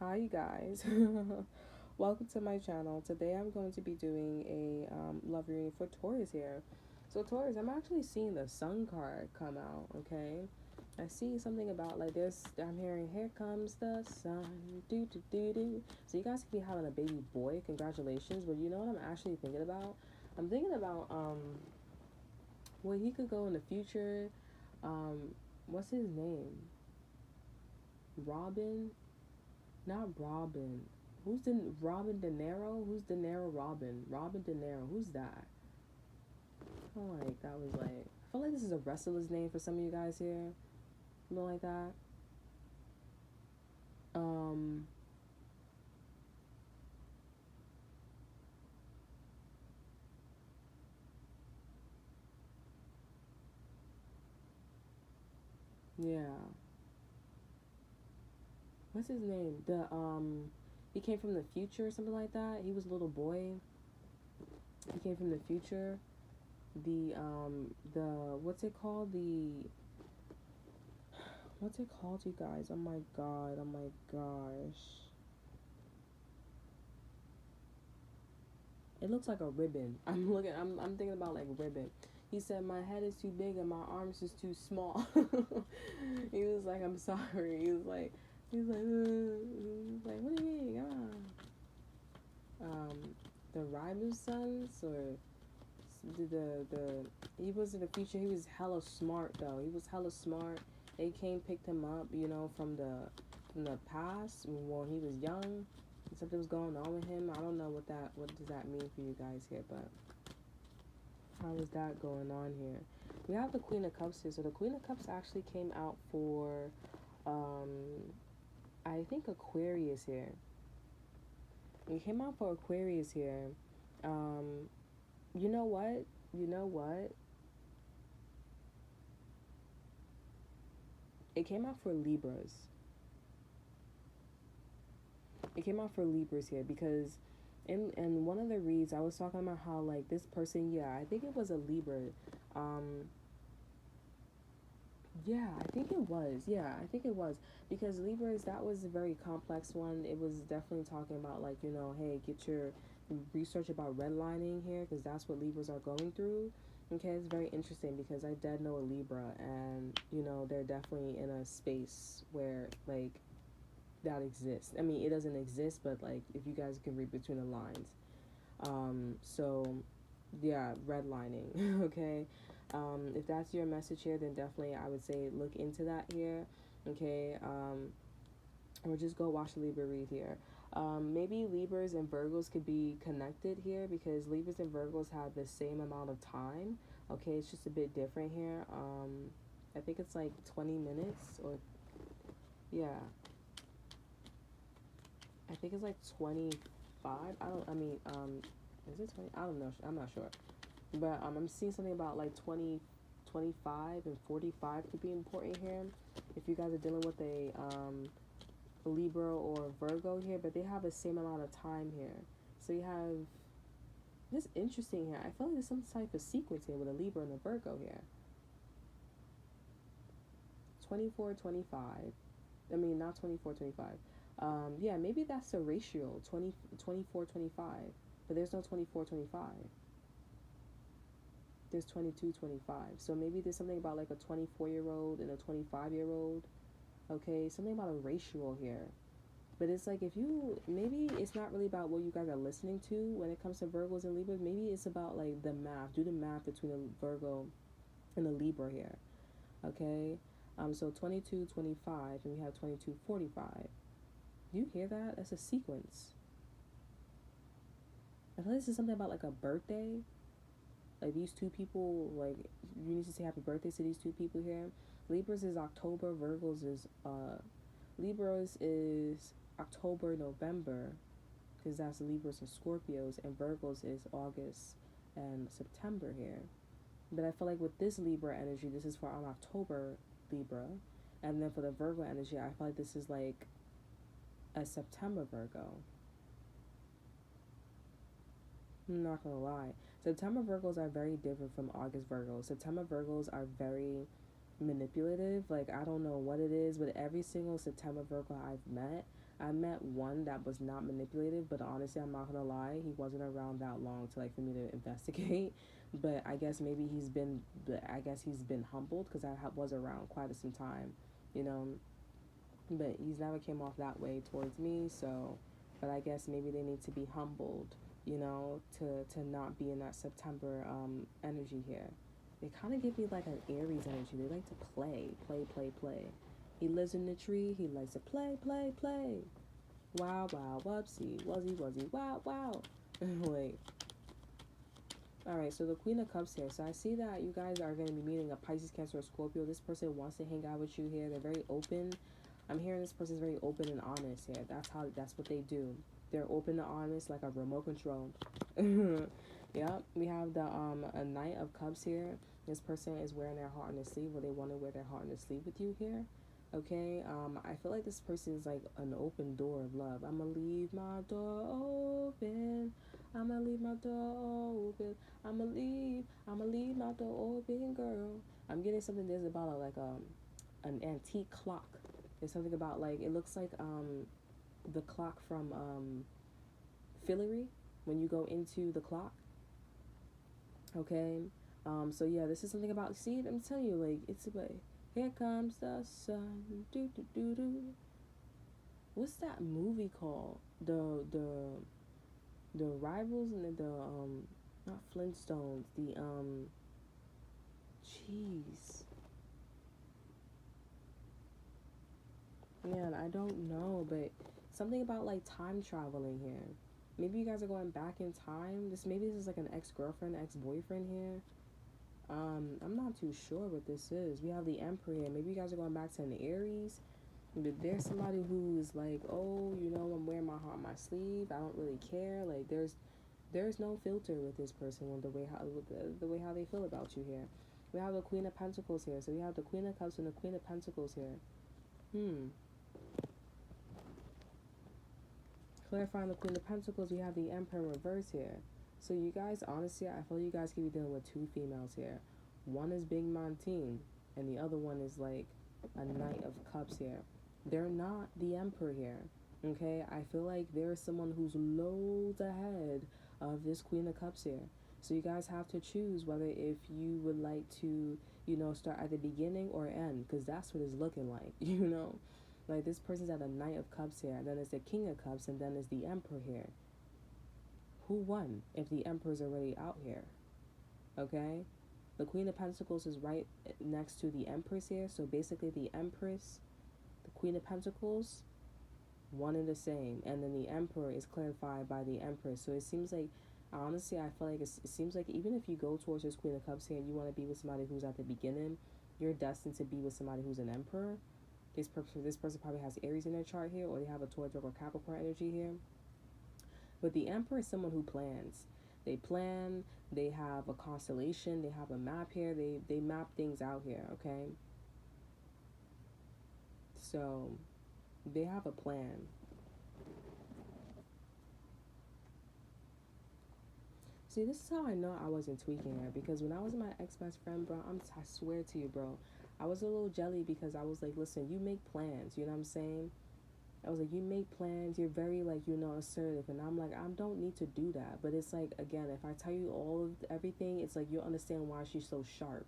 Hi, you guys. Welcome to my channel. Today I'm going to be doing a love reading for Taurus here. So, Taurus, I'm actually seeing the Sun card come out, okay? I see something about like this. I'm hearing, here comes the sun. Do, do, do, do. So, you guys could be having a baby boy. Congratulations. But you know what I'm actually thinking about? I'm thinking about where he could go in the future. What's his name? Robin? Not Robin. Who's the Robin De Niro? Who's De Niro Robin? Robin De Niro. Who's that? I feel like that was like. I feel like this is a wrestler's name for some of you guys here. Something like that. Um. Yeah. What's his name? He came from the future or something like that. He was a little boy. He came from the future. The what's it called? What's it called, you guys? Oh my god. Oh my gosh. It looks like a ribbon. I'm thinking about like ribbon. He said my head is too big and my arms is too small. He was like, I'm sorry. He was like, what do you mean? Um, the Ryder sons or the he was in the future. He was hella smart though. He was hella smart. They came picked him up, from the past when he was young. Something was going on with him. I don't know what does that mean for you guys here, but how is that going on here? We have the Queen of Cups here. So the Queen of Cups actually came out for um I think Aquarius here. We came out for Aquarius here. Um you know what? You know what? It came out for Libras. It came out for Libras here because in one of the reads I was talking about how like this person, yeah, I think it was a Libra. Um Yeah, I think it was. Yeah, I think it was because Libras, that was a very complex one. It was definitely talking about like, hey, get your research about redlining here because that's what Libras are going through. Okay, it's very interesting because I did know a Libra, and they're definitely in a space where like that exists. I mean, it doesn't exist, but like if you guys can read between the lines. So yeah, redlining. Okay. If that's your message here, then definitely I would say look into that here. Okay. Or just go watch the Libra read here. Maybe Libras and Virgos could be connected here because Libras and Virgos have the same amount of time. Okay, it's just a bit different here. I think it's like 20 minutes or yeah, I think it's like 25. Is it 20? I don't know. I'm not sure. But I'm seeing something about like 20, 25, and 45 could be important here. If you guys are dealing with a Libra or Virgo here, but they have the same amount of time here. So you have this interesting here. I feel like there's some type of sequence here with a Libra and a Virgo here. 24, 25. I mean, not 24, 25. Yeah, maybe that's the ratio 20, 24, 25. But there's no 24, 25. There's 22, 25. So maybe there's something about like a 24-year-old and a 25-year-old. Okay, something about a ratio here. But it's like if you, maybe it's not really about what you guys are listening to when it comes to Virgos and Libras. Maybe it's about like the math. Do the math between a Virgo and a Libra here. Okay, so 22, 25, and we have 22, 45. Do you hear that? That's a sequence. I feel like this is something about like a birthday. Like these two people, like you need to say happy birthday to these two people here. Libras is October, Libras is October, November, because that's Libras and Scorpios, and Virgos is August and September here. But I feel like with this Libra energy, this is for an October Libra, and then for the Virgo energy, I feel like this is like a September Virgo. I'm not gonna lie. September Virgos are very different from August Virgos. September Virgos are very manipulative. Like, I don't know what it is, but every single September Virgo I met one that was not manipulative, but honestly, I'm not gonna lie, he wasn't around that long to like for me to investigate. But I guess maybe he's been humbled because was around quite some time, you know. But he's never came off that way towards me. So, but I guess maybe they need to be humbled, you know, to not be in that September energy here. They kind of give me like an Aries energy. They like to play. He lives in the tree. He likes to play. Wow, whoopsie, wuzzy, wow. Wait. Alright, so the Queen of Cups here. So I see that you guys are going to be meeting a Pisces, Cancer, or Scorpio. This person wants to hang out with you here. They're very open. I'm hearing this person's very open and honest here. That's what they do. They're open and honest like a remote control. Yep, we have the a Knight of Cups here. This person is wearing their heart on their sleeve, or they want to wear their heart on their sleeve with you here. Okay, I feel like this person is like an open door of love. I'ma leave my door open. I'ma leave my door open. I'ma leave my door open, girl. I'm getting something that's about an antique clock. There's something about like it looks like the clock from Fillory when you go into the clock. Okay, so yeah, this is something about. See, I'm telling you, like it's about. Here comes the sun. Do do do do. What's that movie called? The rivals and the not Flintstones. The jeez. Man, I don't know, but something about like time traveling here. Maybe you guys are going back in time. Maybe this is like an ex-girlfriend, ex-boyfriend here. I'm not too sure what this is. We have the Emperor here. Maybe you guys are going back to an Aries. But there's somebody who's like, oh, you know, I'm wearing my heart on my sleeve. I don't really care. Like there's no filter with this person with the way how they feel about you here. We have the Queen of Pentacles here. So we have the Queen of Cups and the Queen of Pentacles here. Clarifying the Queen of Pentacles, we have the Emperor in reverse here. So you guys, honestly, I feel you guys could be dealing with two females here. One is Big Montine, and the other one is like a Knight of Cups here. They're not the Emperor here, okay? I feel like there's someone who's loads ahead of this Queen of Cups here. So you guys have to choose whether if you would like to, you know, start at the beginning or end, because that's what it's looking like, you know? Like this person's at a Knight of Cups here, and then it's the King of Cups, and then it's the Emperor here. Who won if the Emperor's already out here? Okay? The Queen of Pentacles is right next to the Empress here. So basically the Empress, the Queen of Pentacles, one and the same. And then the Emperor is clarified by the Empress. So it seems like, honestly, I feel like it seems like even if you go towards this Queen of Cups here and you want to be with somebody who's at the beginning, you're destined to be with somebody who's an Emperor. This person probably has Aries in their chart here, or they have a Taurus or Capricorn energy here. But the Emperor is someone who plans. They plan, they have a constellation, they have a map here, they map things out here, okay? So, they have a plan. See, this is how I know I wasn't tweaking her, because when I was my ex-best friend, bro, I swear to you, bro, I was a little jelly because I was like, listen, you make plans, you know what I'm saying? I was like, you make plans, you're very, like, you know, assertive. And I'm like, I don't need to do that. But it's like, again, if I tell you all of everything, it's like, you'll understand why she's so sharp.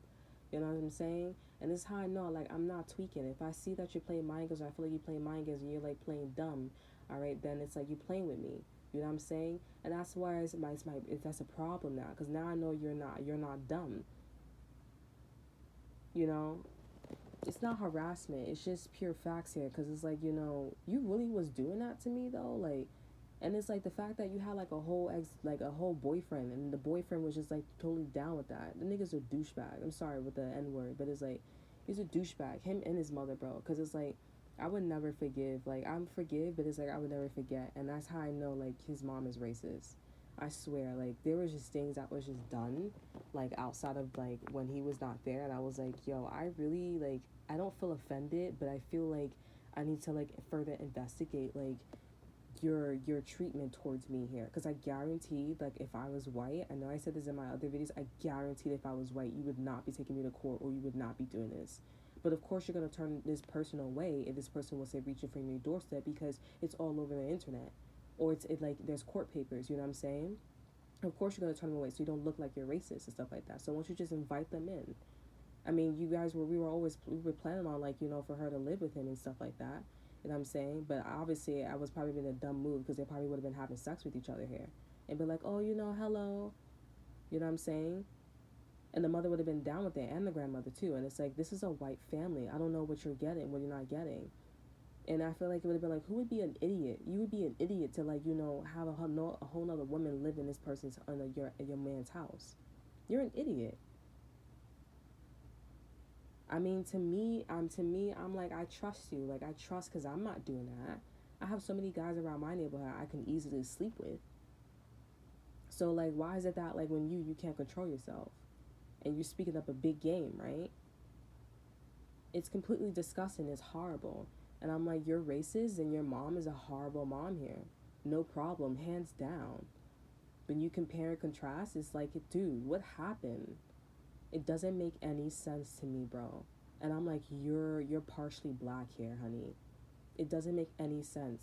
You know what I'm saying? And this is how I know, like, I'm not tweaking. If I see that you're playing mind games, or I feel like you're playing mind games and you're, like, playing dumb, all right, then it's like, you're playing with me. You know what I'm saying? And that's why that's a problem now. Because now I know you're not dumb. You know? It's not harassment, it's just pure facts here, because it's like, you know, you really was doing that to me though, like, and it's like the fact that you had like a whole boyfriend, and the boyfriend was just like totally down with that. The nigga's a douchebag. I'm sorry with the N-word, but it's like, he's a douchebag, him and his mother, bro, because it's like, I would never forgive, like, I'm forgive, but it's like, I would never forget, and that's how I know, like, his mom is racist. I swear, like, there was just things that was just done, like, outside of, like, when he was not there, and I was like, yo, I really, like, I don't feel offended, but I feel like I need to, like, further investigate, like, your treatment towards me here, because I guaranteed, like, if I was white, I know I said this in my other videos, I guaranteed if I was white, you would not be taking me to court, or you would not be doing this. But of course, you're going to turn this person away if this person will say reaching for your doorstep because it's all over the internet. Or like there's court papers, you know what I'm saying? Of course, you're going to turn them away so you don't look like you're racist and stuff like that. So why don't you just invite them in? I mean, we were planning on, like, for her to live with him and stuff like that. You know what I'm saying? But obviously, I was probably in a dumb mood because they probably would have been having sex with each other here. And be like, oh, hello. You know what I'm saying? And the mother would have been down with it and the grandmother too. And it's like, this is a white family. I don't know what you're getting, what you're not getting. And I feel like it would have been like, who would be an idiot? You would be an idiot to, like, have a whole nother woman live in this person's, your man's house. You're an idiot. I mean, I'm like, I trust you. Like, I trust because I'm not doing that. I have so many guys around my neighborhood I can easily sleep with. So, like, why is it that, like, when you can't control yourself and you're speaking up a big game, right? It's completely disgusting. It's horrible. And I'm like, you're racist and your mom is a horrible mom here. No problem, hands down. When you compare and contrast, it's like, dude, what happened? It doesn't make any sense to me, bro. And I'm like, you're partially black here, honey. It doesn't make any sense.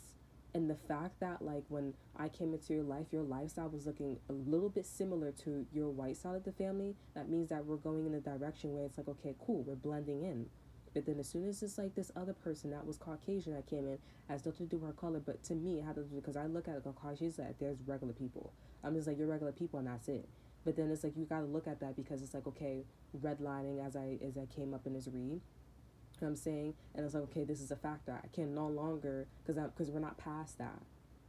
And the fact that, like, when I came into your lifestyle was looking a little bit similar to your white side of the family, that means that we're going in a direction where it's like, okay, cool, we're blending in. But then as soon as it's like this other person that was Caucasian that came in, has nothing to do with her color, but to me it had to do, because I look at it, Caucasians, like, there's regular people. I'm just like, you're regular people and that's it. But then it's like, you gotta look at that because it's like, okay, redlining as I came up in this read. You know what I'm saying? And it's like, okay, this is a factor. I can no longer, because we're not past that,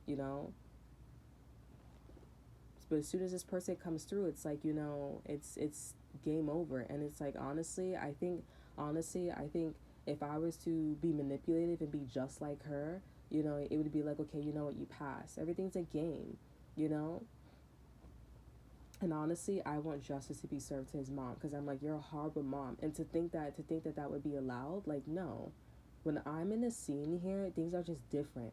you know? But as soon as this person comes through, it's like, it's game over. And it's like, honestly, I think if I was to be manipulative and be just like her, it would be like, okay, you know what, you pass. Everything's a game, you know? And honestly, I want justice to be served to his mom because I'm like, you're a horrible mom. And to think that would be allowed, like, no. When I'm in a scene here, things are just different.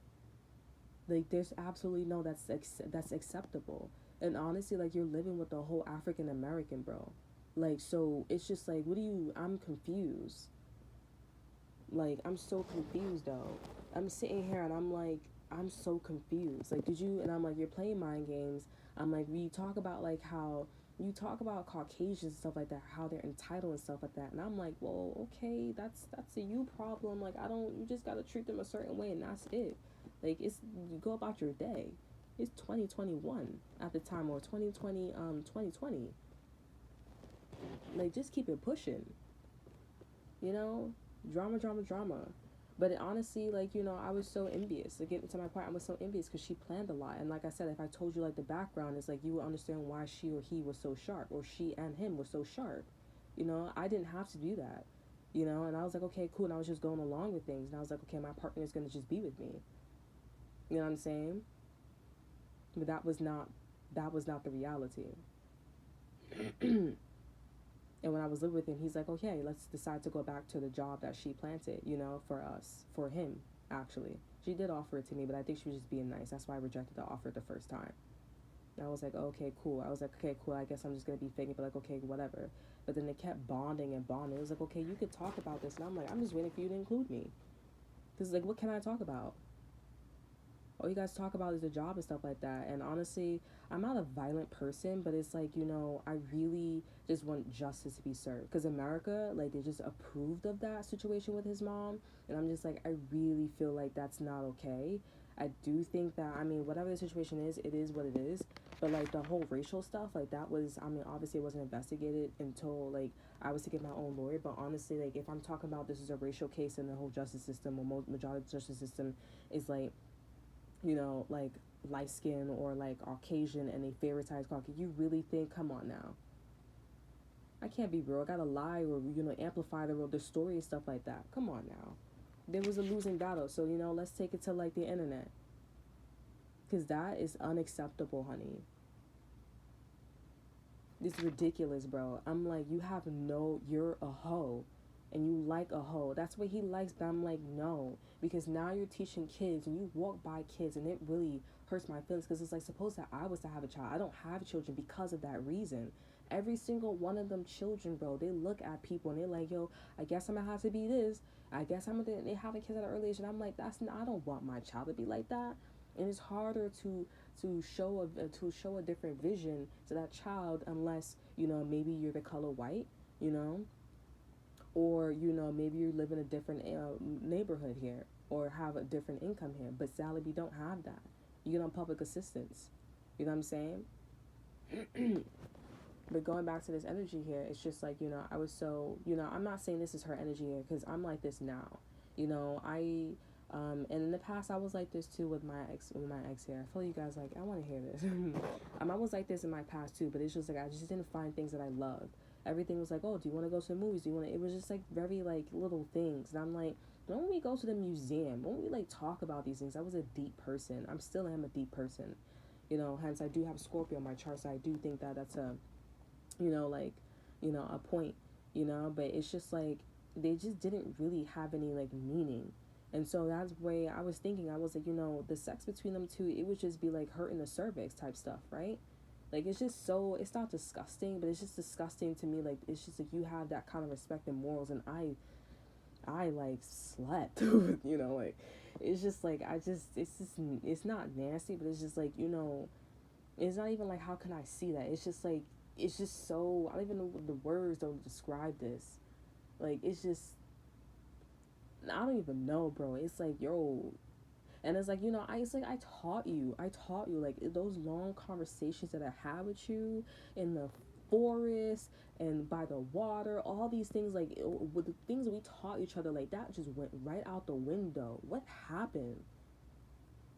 Like, there's absolutely no that's acceptable. And honestly, like, you're living with the whole African American, bro. Like, so it's just like, I'm confused. Like, I'm so confused, though. I'm sitting here and I'm like, I'm so confused. Like, and I'm like, you're playing mind games. I'm like, you talk about, like, how you talk about Caucasians and stuff like that, how they're entitled and stuff like that. And I'm like, well, okay, that's a you problem. Like, you just gotta treat them a certain way and that's it. Like, you go about your day. It's 2021 at the time, or 2020. Like, just keep it pushing. You know? Drama. But honestly, like, I was so envious. To get to my point, I was so envious because she planned a lot. And like I said, if I told you, like, the background, it's like you would understand why she or he was so sharp, or she and him were so sharp. I didn't have to do that. And I was like, okay, cool. And I was just going along with things. And I was like, okay, my partner is going to just be with me. You know what I'm saying? But that was not the reality. And when I was living with him, he's like, okay, let's decide to go back to the job that she planted, for him, actually. She did offer it to me, but I think she was just being nice. That's why I rejected the offer the first time. And I was like, okay, cool. I guess I'm just going to be faking, but like, okay, whatever. But then they kept bonding. It was like, okay, you could talk about this. And I'm like, I'm just waiting for you to include me. Because, like, what can I talk about? All you guys talk about is the job and stuff like that. And honestly, I'm not a violent person, but it's like, I really just want justice to be served. Because America, like, they just approved of that situation with his mom. And I'm just like, I really feel like that's not okay. I do think that, whatever the situation is, it is what it is. But, like, the whole racial stuff, like, that was, obviously it wasn't investigated until, like, I was to get my own lawyer. But honestly, like, if I'm talking about this is a racial case in the whole justice system, or majority justice system is, like, like, light skin or, like, Caucasian, and they favoritize Caucasian, you really think, come on now. I can't be real. I gotta lie or, amplify the story and stuff like that. Come on now. There was a losing battle, so, let's take it to, like, the internet. Because that is unacceptable, honey. It's ridiculous, bro. I'm like, you're a hoe. And you like a hoe. That's what he likes, but I'm like, no. Because now you're teaching kids, and you walk by kids, and it really hurts my feelings. Because it's like, suppose that I was to have a child. I don't have children because of that reason. Every single one of them children, bro, they look at people and they're like, yo, I guess I'm gonna have to be this. I guess I'm gonna, they having kids at an early age. And I'm like, that's not, I don't want my child to be like that. And it's harder to show a different vision to that child unless, you know, maybe you're the color white, you know, or, you know, maybe you live in a different neighborhood here or have a different income here. But Sally, we don't have that. You get on public assistance. You know what I'm saying? But going back to this energy here, it's just like, you know, I was so, you know, I'm not saying this is her energy here because I'm like this now. You know, and in the past I was like this too with my ex here. I feel you guys like, I want to hear this. I was like this in my past too, but it's just like, I just didn't find things that I loved. Everything was like, oh, do you want to go to the movies? Do you want to, it was just like very like little things. And I'm like, when we go to the museum, when we like talk about these things, I was a deep person. I'm still am a deep person. You know, hence I do have Scorpio on my chart, so I do think that that's a, you know, like, you know, a point, you know, but it's just like they just didn't really have any like meaning. And so that's why I was thinking, I was like, you know, the sex between them two, it would just be like hurting the cervix type stuff, right? Like it's just so, it's not disgusting, but it's just disgusting to me. Like it's just like you have that kind of respect and morals, and I like slept with, you know, like it's just like it's just, it's not nasty, but it's just like, you know, it's not even like how can I see that? It's just like, it's just so, I don't even know the words don't describe this. Like it's just, I don't even know, bro. It's like, yo, and it's like, you know, it's like I taught you like those long conversations that I had with you in the forest and by the water, all these things, like with the things that we taught each other, like that just went right out the window. What happened?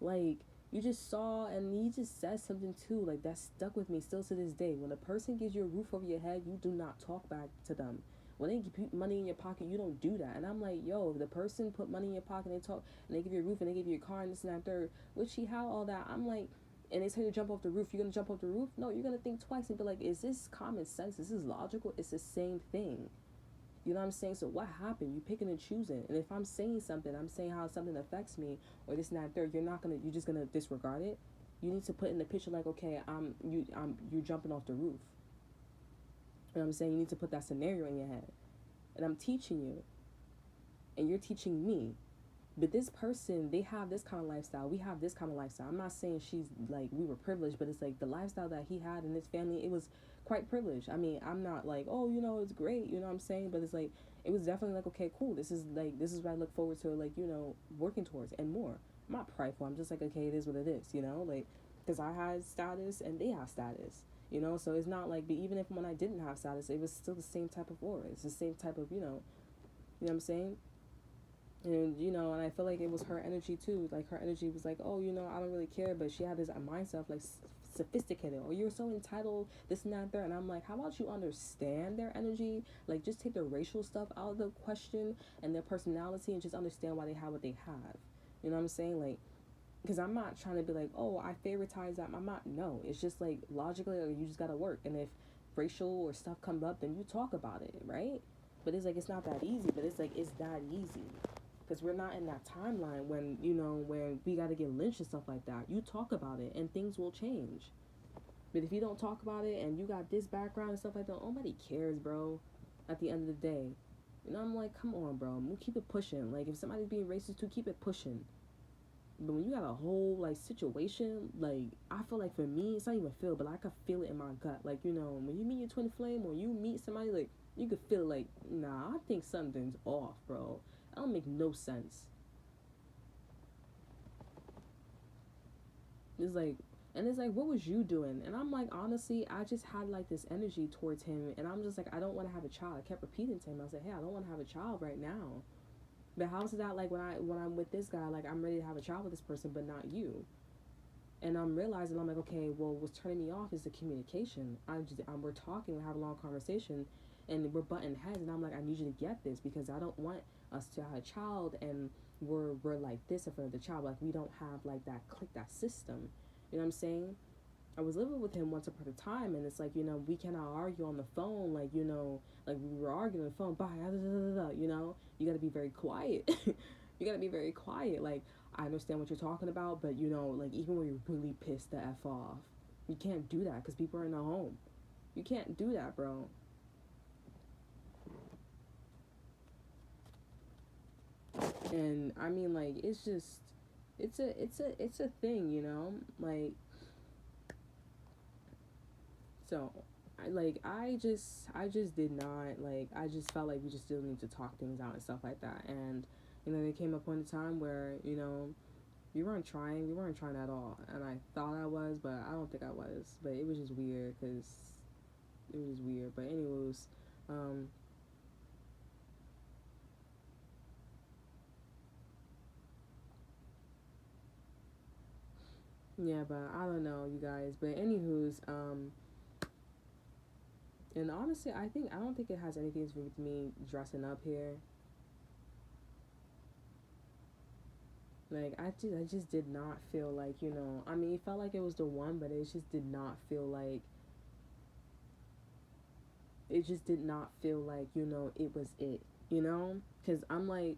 Like, you just saw, and he just said something too, like that stuck with me still to this day. When a person gives you a roof over your head, you do not talk back to them. When they put money in your pocket, you don't do that. And I'm like, yo, if the person put money in your pocket and they talk, and they give you a roof and they give you a car and this and that third, which he had all that, I'm like, and they tell you to jump off the roof, you're gonna jump off the roof? No, you're gonna think twice and be like, is this common sense? Is this logical? It's the same thing. You know what I'm saying? So what happened? You picking and choosing. And if I'm saying something, I'm saying how something affects me or this and that third, you're just gonna disregard it. You need to put in the picture like, okay, you're jumping off the roof. You know what I'm saying? You need to put that scenario in your head. And I'm teaching you. And you're teaching me. But this person, they have this kind of lifestyle. We have this kind of lifestyle. I'm not saying she's like, we were privileged, but it's like the lifestyle that he had in his family, it was quite privileged. I mean, I'm not like, oh, you know, it's great, you know what I'm saying? But it's like, it was definitely like, okay, cool. This is what I look forward to, like, you know, working towards and more. I'm not prideful. I'm just like, okay, it is what it is, you know? Like, because I had status and they have status, you know? So it's not like, but even if when I didn't have status, it was still the same type of aura. It's the same type of, you know what I'm saying? And you know, and I feel like it was her energy too. Like her energy was like, oh, you know, I don't really care, but she had this mindset of like sophisticated, or you're so entitled, this and that there. And I'm like, how about you understand their energy? Like just take the racial stuff out of the question and their personality, and just understand why they have what they have. You know what I'm saying? Like, because I'm not trying to be like, oh, I favoritize that. I'm not. No, it's just like logically, like, you just gotta work. And if racial or stuff comes up, then you talk about it, right? But it's like it's not that easy. But it's like it's that easy because we're not in that timeline when, you know, where we got to get lynched and stuff like that. You talk about it and things will change. But if you don't talk about it and you got this background and stuff like that, nobody cares, bro, at the end of the day. You know, I'm like, come on, bro, we'll keep it pushing. Like, if somebody's being racist too, keep it pushing. But when you got a whole, like, situation, like, I feel like for me, it's not even feel, but I can feel it in my gut. Like, you know, when you meet your twin flame or you meet somebody, like, you could feel like, nah, I think something's off, bro. That don't make no sense. It's like, and it's like, what was you doing? And I'm like, honestly, I just had like this energy towards him, and I'm just like, I don't want to have a child. I kept repeating to him, I was like, hey, I don't want to have a child right now. But how's that like when I'm with this guy, like I'm ready to have a child with this person, but not you? And I'm realizing, I'm like, okay, well, what's turning me off is the communication. We're talking, we have a long conversation, and we're butting heads, and I'm like, I need you to get this because I don't want us to have a child and we're like this in front of the child, like we don't have like that click, that system. You know what I'm saying? I was living with him once upon a time, and it's like, you know, we cannot argue on the phone, like, you know, like we were arguing on the phone, you know, you got to be very quiet. You got to be very quiet. Like, I understand what you're talking about, but, you know, like, even when you're really pissed the F off, you can't do that because people are in the home. You can't do that, bro. And I mean, like, it's just, it's a thing, you know, like. So, I just did not, like, I just felt like we just still need to talk things out and stuff like that. And, there came a point in time where, we weren't trying at all. And I thought I was, but I don't think I was. But it was just weird, because it was just weird. But anyways, yeah, but I don't know, you guys. But anywho's, and honestly, I don't think it has anything to do with me dressing up here. Like, I just did not feel like, I mean, it felt like it was the one, but it just did not feel like, it was it, because I'm like,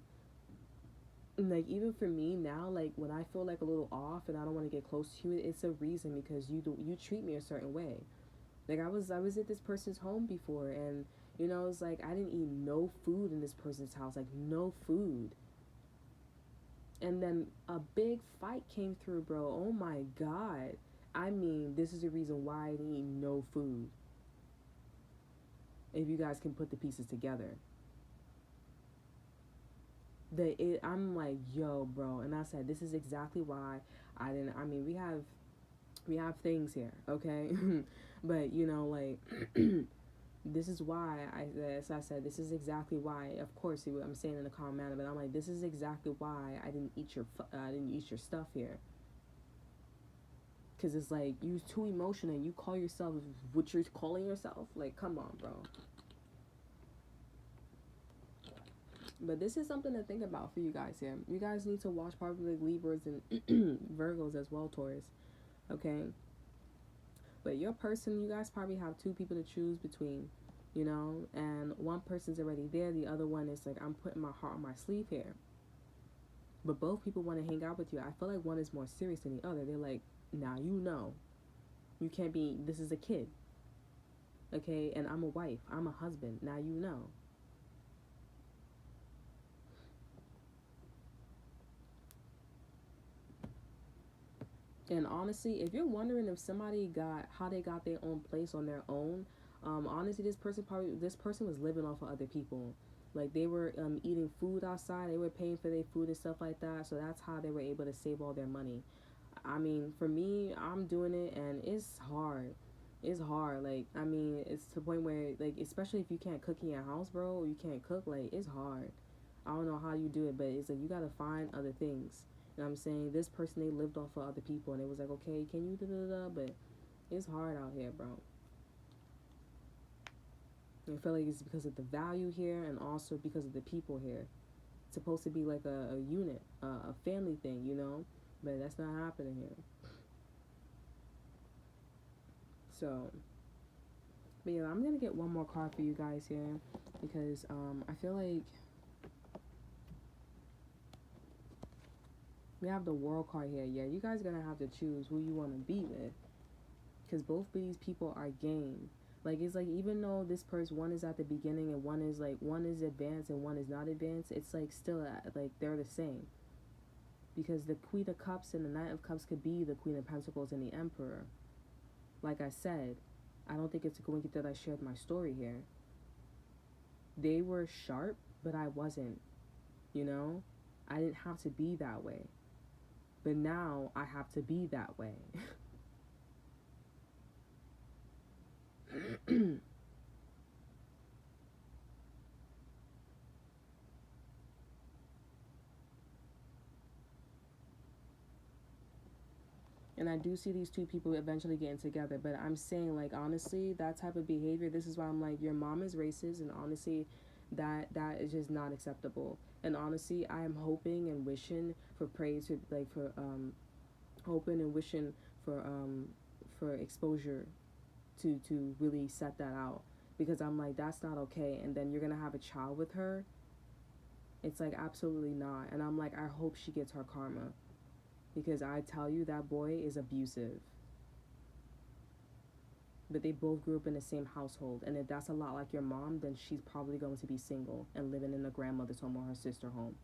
even for me now, like, when I feel like a little off and I don't want to get close to you, it's a reason, because you treat me a certain way. Like, I was at this person's home before, and, it's like, I didn't eat no food in this person's house, like, no food. And then a big fight came through, bro. Oh my god. I mean, this is the reason why I didn't eat no food. If you guys can put the pieces together. I'm like, yo, bro. And I said, this is exactly why I didn't. I mean, we have things here, okay? But, like, this is why as I said, this is exactly why. Of course, I'm saying in a calm manner, but I'm like, this is exactly why I didn't eat your stuff here. Because it's like, you too emotional and you call yourself what you're calling yourself. Like, come on, bro. But this is something to think about for you guys here. You guys need to watch probably Libras and Virgos as well, Taurus. Okay? But your person, you guys probably have two people to choose between, and one person's already there. The other one is like, I'm putting my heart on my sleeve here. But both people want to hang out with you. I feel like one is more serious than the other. They're like, now you can't be, this is a kid. Okay? And I'm a wife. I'm a husband. Now you know. And honestly, if you're wondering if somebody got how they got their own place on their own, honestly, this person was living off of other people. Like, they were eating food outside, they were paying for their food and stuff like that. So that's how they were able to save all their money. I mean, for me, I'm doing it, and it's hard. It's hard. Like, I mean, it's to the point where, like, especially if you can't cook in your house, bro, or you can't cook, like, it's hard. I don't know how you do it, but it's like, you gotta find other things. You know what I'm saying? This person, they lived off of other people, and it was like, okay, can you da-da-da, but it's hard out here, bro. I feel like it's because of the value here, and also because of the people here. It's supposed to be like a unit, a family thing, but that's not happening here. So, but yeah, I'm gonna get one more card for you guys here, because I feel like we have the World card here. Yeah, you guys are gonna have to choose who you want to be with, because both of these people are game. Like, it's like, even though this person, one is at the beginning and one is advanced and one is not advanced, it's like still like they're the same. Because the Queen of Cups and the Knight of Cups could be the Queen of Pentacles and the Emperor. Like I said, I don't think it's a coincidence that I shared my story here. They were sharp, but I wasn't. I didn't have to be that way. But now I have to be that way. And I do see these two people eventually getting together, but I'm saying, like, honestly, that type of behavior, this is why I'm like, your mom is racist, and honestly, that is just not acceptable. And honestly, I am hoping and wishing for praise, for like, for hoping and wishing for exposure to really set that out, because I'm like, that's not okay. And then you're gonna have a child with her. It's like, absolutely not. And I'm like, I hope she gets her karma, because I tell you, that boy is abusive. but they both grew up in the same household. And if that's a lot like your mom, then she's probably going to be single and living in a grandmother's home or her sister's home.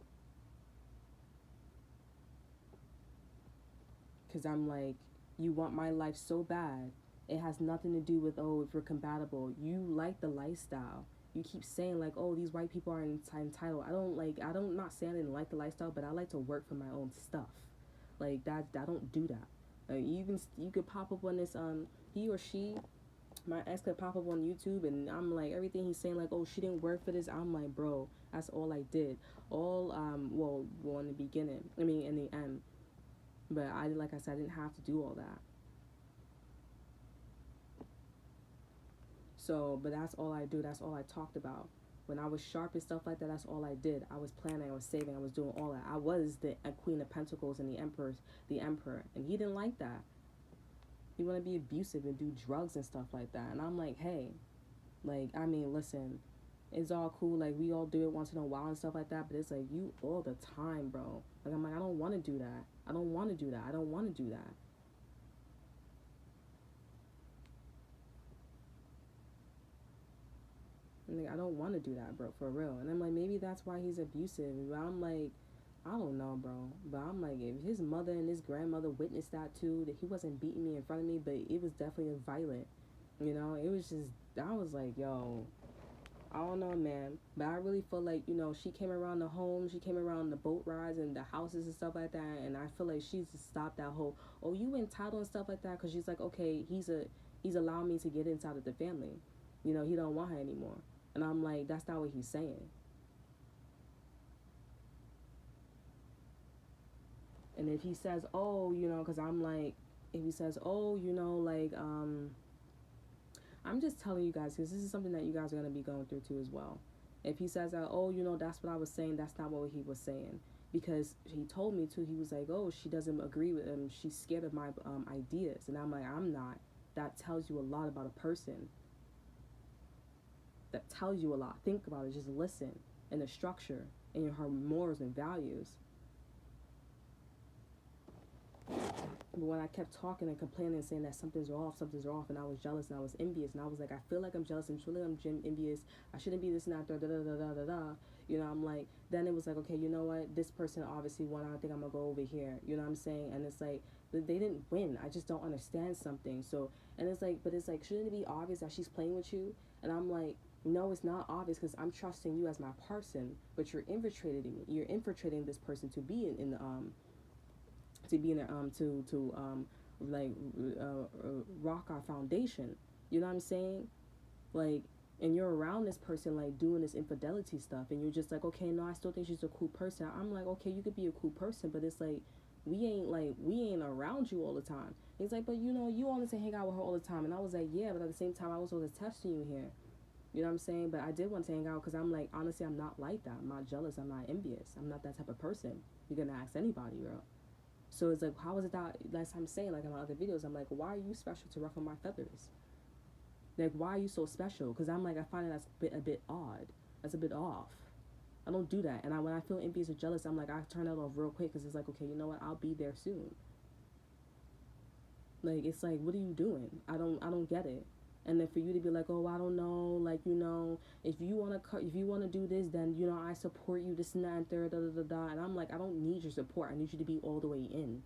Because I'm like, you want my life so bad. It has nothing to do with, oh, if we're compatible. You like the lifestyle. You keep saying like, oh, these white people are entitled. I'm not saying I didn't like the lifestyle, but I like to work for my own stuff. Like that, I don't do that. Like you could pop up on this, he or she, my ex could pop up on YouTube, and I'm like, everything he's saying, like, oh, she didn't work for this. I'm like, bro, that's all I did. Well, in the beginning, I mean, in the end, but like I said, I didn't have to do all that. So, but that's all I do. That's all I talked about. When I was sharp and stuff like that, that's all I did. I was planning, I was saving, I was doing all that. I was the Queen of Pentacles and the Emperor, and he didn't like that. He wanted to be abusive and do drugs and stuff like that. And I'm like, hey, like, I mean, listen, it's all cool. Like, we all do it once in a while and stuff like that. But it's like, you all the time, bro. Like, I'm like, I don't want to do that. I don't want to do that. I don't want to do that. I'm like, I don't want to do that, bro, for real. And I'm like, maybe that's why he's abusive. But I'm like, I don't know, bro. But I'm like, if his mother and his grandmother witnessed that too, that he wasn't beating me in front of me, but it was definitely violent. You know, it was just, I was like, yo, I don't know, man. But I really feel like, you know, she came around the home, she came around the boat rides and the houses and stuff like that. And I feel like she's stopped that whole, oh, you entitled and stuff like that. Because she's like, okay, he's allowed me to get inside of the family. You know, he don't want her anymore. And I'm like, that's not what he's saying. And if he says, oh, you know, because I'm like, if he says, oh, you know, like, I'm just telling you guys, because this is something that you guys are going to be going through too as well. If he says, oh, you know, that's what I was saying, that's not what he was saying. Because he told me too, he was like, oh, she doesn't agree with him. She's scared of my ideas. And I'm like, I'm not. That tells you a lot about a person. That tells you a lot. Think about it. Just listen. And the structure and her morals and values. But when I kept talking and complaining and saying that something's off, and I was jealous and I was envious, and I was like, I feel like I'm jealous and truly I'm envious. I shouldn't be this and that, da da da da da da. You know, I'm like, then it was like, okay, you know what? This person obviously won. I think I'm gonna go over here. You know what I'm saying? And it's like, they didn't win. I just don't understand something. So, and it's like, but it's like, shouldn't it be obvious that she's playing with you? And I'm like, no, it's not obvious because I'm trusting you as my person, but you're infiltrating me. You're infiltrating this person to be in the to be in a, like rock our foundation. You know what I'm saying? Like, and you're around this person like doing this infidelity stuff, and you're just like, okay, no, I still think she's a cool person. I'm like, okay, you could be a cool person, but it's like we ain't around you all the time. He's like, but you know, you wanted to hang out with her all the time, and I was like, yeah, but at the same time, I was always testing you here. You know what I'm saying? But I did want to hang out because I'm like, honestly, I'm not like that. I'm not jealous. I'm not envious. I'm not that type of person. You're gonna ask anybody, bro. So it's like, how is it that, that's what I'm saying, like in my other videos, I'm like, why are you special to ruffle my feathers? Like, why are you so special? Because I'm like, I find it that's a bit odd. That's a bit off. I don't do that. And when I feel envious or jealous, I'm like, I turn that off real quick because it's like, okay, you know what? I'll be there soon. Like, it's like, what are you doing? I don't get it. And then for you to be like, oh, I don't know, like, you know, if you wanna do this, then, you know, I support you, this and that and third, da da da da. And I'm like, I don't need your support. I need you to be all the way in,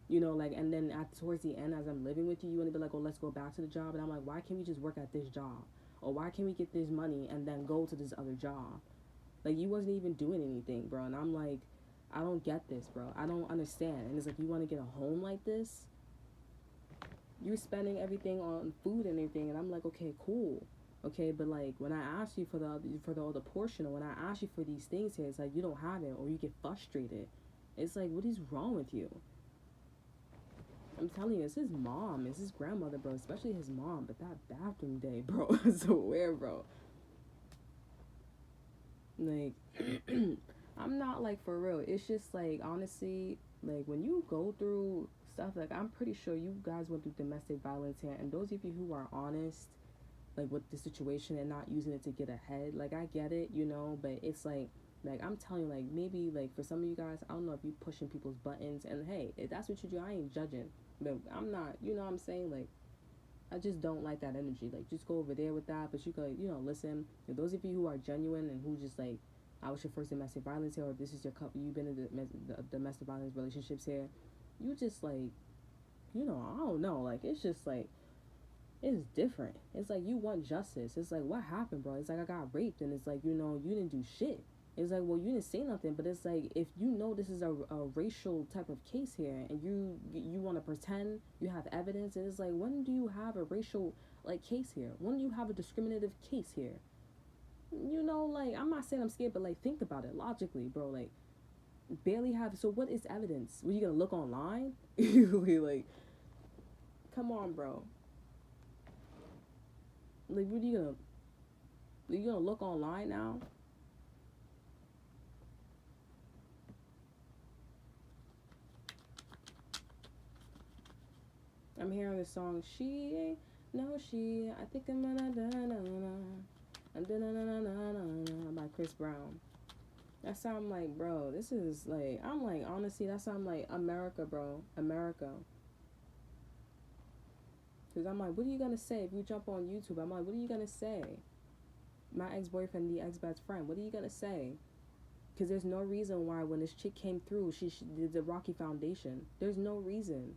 you know, like. And then towards the end, as I'm living with you, you wanna be like, oh, let's go back to the job. And I'm like, why can't we just work at this job? Or why can't we get this money and then go to this other job? Like, you wasn't even doing anything, bro. And I'm like, I don't get this, bro. I don't understand. And it's like, you want to get a home like this? You're spending everything on food and everything, and I'm like, okay, cool, okay, but like when I ask you for the other portion, or when I ask you for these things here, it's like you don't have it, or you get frustrated. It's like, what is wrong with you? I'm telling you, it's his mom, it's his grandmother, bro, especially his mom. But that bathroom day, bro, is so weird, bro. Like, I'm not like, for real. It's just like, honestly, like when you go through stuff, like I'm pretty sure you guys went through domestic violence here, and those of you who are honest, like with the situation and not using it to get ahead, like I get it, you know, but it's like I'm telling you, like maybe like for some of you guys, I don't know if you pushing people's buttons, and hey, if that's what you do, I ain't judging, but I'm not, you know what I'm saying, like I just don't like that energy. Like, just go over there with that. But you could, listen. And those of you who are genuine and who just like, I was your first domestic violence here, or this is your couple, you've been in the domestic violence relationships here. You just like, I don't know. Like, it's just like, it's different. It's like you want justice. It's like, what happened, bro? It's like I got raped, and it's like, you didn't do shit. It's like, well, you didn't say nothing, but it's like, if this is a racial type of case here, and you want to pretend you have evidence, it's like, when do you have a racial like case here? When do you have a discriminative case here? Like, I'm not saying I'm scared, but like, think about it logically, bro. Like, barely have. So what is evidence? Were you gonna look online? Like, come on, bro. Like, what are you gonna? Are you gonna look online now? I'm hearing this song. She ain't no she. I think I'm gonna by Chris Brown. That sound like, bro. This is like, I'm like, honestly, that sound like America, bro. America. Cause I'm like, what are you gonna say if you jump on YouTube? I'm like, what are you gonna say? My ex-boyfriend, the ex-best friend. What are you gonna say? Because there's no reason why when this chick came through, she did the Rocky Foundation. There's no reason.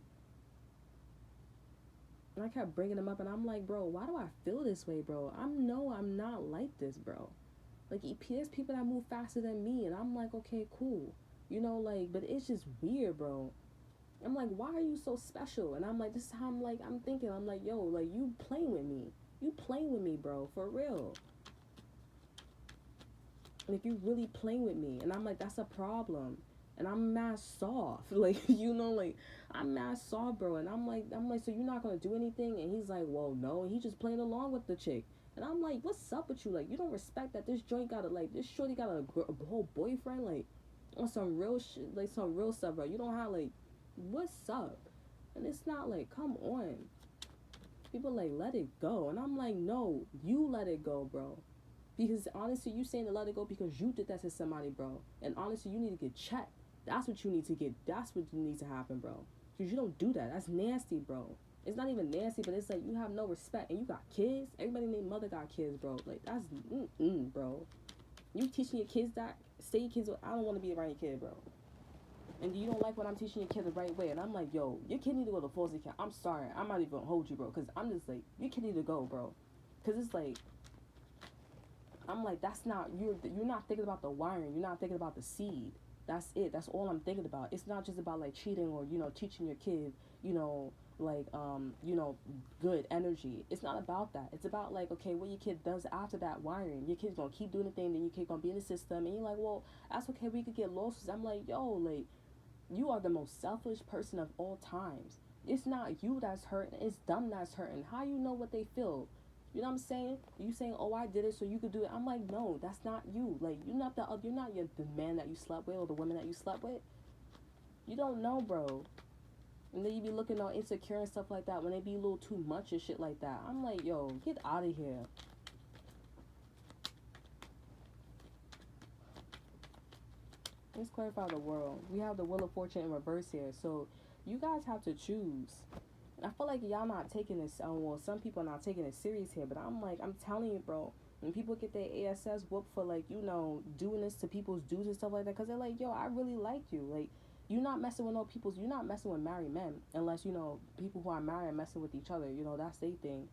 And I kept bringing him up, and I'm like, bro, why do I feel this way, bro? I'm not like this, bro. Like, there's people that move faster than me, and I'm like, okay, cool. Like, but it's just weird, bro. I'm like, why are you so special? And I'm like, this is how I'm thinking. I'm like, yo, like, you playing with me. You playing with me, bro, for real. Like, you really playing with me. And I'm like, that's a problem. And I'm mad soft. Like, like, I'm mad soft, bro. And I'm like, so you're not going to do anything? And he's like, well, no. And he's just playing along with the chick. And I'm like, what's up with you? Like, you don't respect that this joint got this shorty got a whole boyfriend? Like, on some real shit, like, some real stuff, bro. You don't have, like, what's up? And it's not like, come on. People like, let it go. And I'm like, no, you let it go, bro. Because honestly, you saying to let it go because you did that to somebody, bro. And honestly, you need to get checked. That's what you need to get. That's what needs to happen, bro. Because you don't do that. That's nasty, bro. It's not even nasty, but it's like you have no respect. And you got kids. Everybody named mother got kids, bro. Like, that's, bro. You teaching your kids that? Say your kids, I don't want to be around your kid, bro. And you don't like what I'm teaching your kid the right way. And I'm like, yo, your kid need to go to foster care. I'm sorry. I'm not even going to hold you, bro. Because I'm just like, your kid need to go, bro. Because it's like, I'm like, that's not, you're not thinking about the wiring. You're not thinking about the seed. That's it. That's all I'm thinking about. It's not just about like cheating or, teaching your kid, like, good energy. It's not about that. It's about like, okay, what your kid does after that wiring. Your kid's going to keep doing the thing, then your kid going to be in the system. And you're like, well, that's okay. We could get losses. I'm like, yo, like, you are the most selfish person of all times. It's not you that's hurting. It's them that's hurting. How you know what they feel? You know what I'm saying? You saying, oh, I did it so you could do it. I'm like, no, that's not you. Like, you're not the man that you slept with or the women that you slept with. You don't know, bro. And then you be looking all insecure and stuff like that when they be a little too much and shit like that. I'm like, yo, get out of here. Let's clarify the world. We have the Wheel of Fortune in reverse here. So you guys have to choose. I feel like y'all not taking this, well, some people are not taking it serious here, but I'm like, I'm telling you, bro, when people get their ASS whooped for, like, doing this to people's dudes and stuff like that, because they're like, yo, I really like you. Like, you're not messing with you're not messing with married men, unless, people who are married are messing with each other, that's their thing.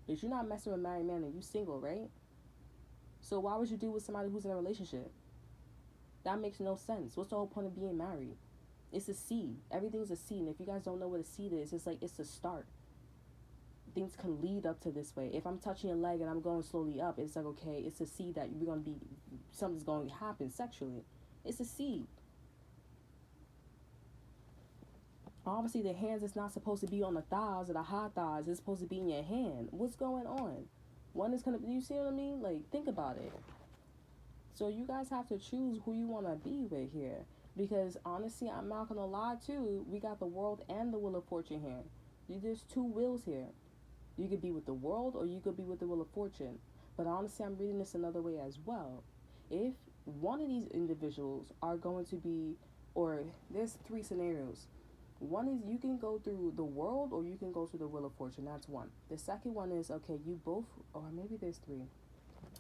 But you're not messing with married men and you single, right? So why would you do with somebody who's in a relationship? That makes no sense. What's the whole point of being married? It's a seed. Everything's a seed. And if you guys don't know what a seed is, it's like, it's a start. Things can lead up to this way. If I'm touching your leg and I'm going slowly up, it's like, okay, it's a seed that you're going to be, something's going to happen sexually. It's a seed. Obviously, the hands is not supposed to be on the thighs or the high thighs. It's supposed to be in your hand. What's going on? One is going to, you see what I mean? Like, think about it. So you guys have to choose who you want to be with here. Because honestly, I'm not going to lie too, we got the world and the Wheel of Fortune here. There's two wheels here. You could be with the world or you could be with the Wheel of Fortune. But honestly, I'm reading this another way as well. If one of these individuals are going to be, or there's three scenarios. One is you can go through the world or you can go through the wheel of fortune. That's one. The second one is, okay, you both, or maybe there's three.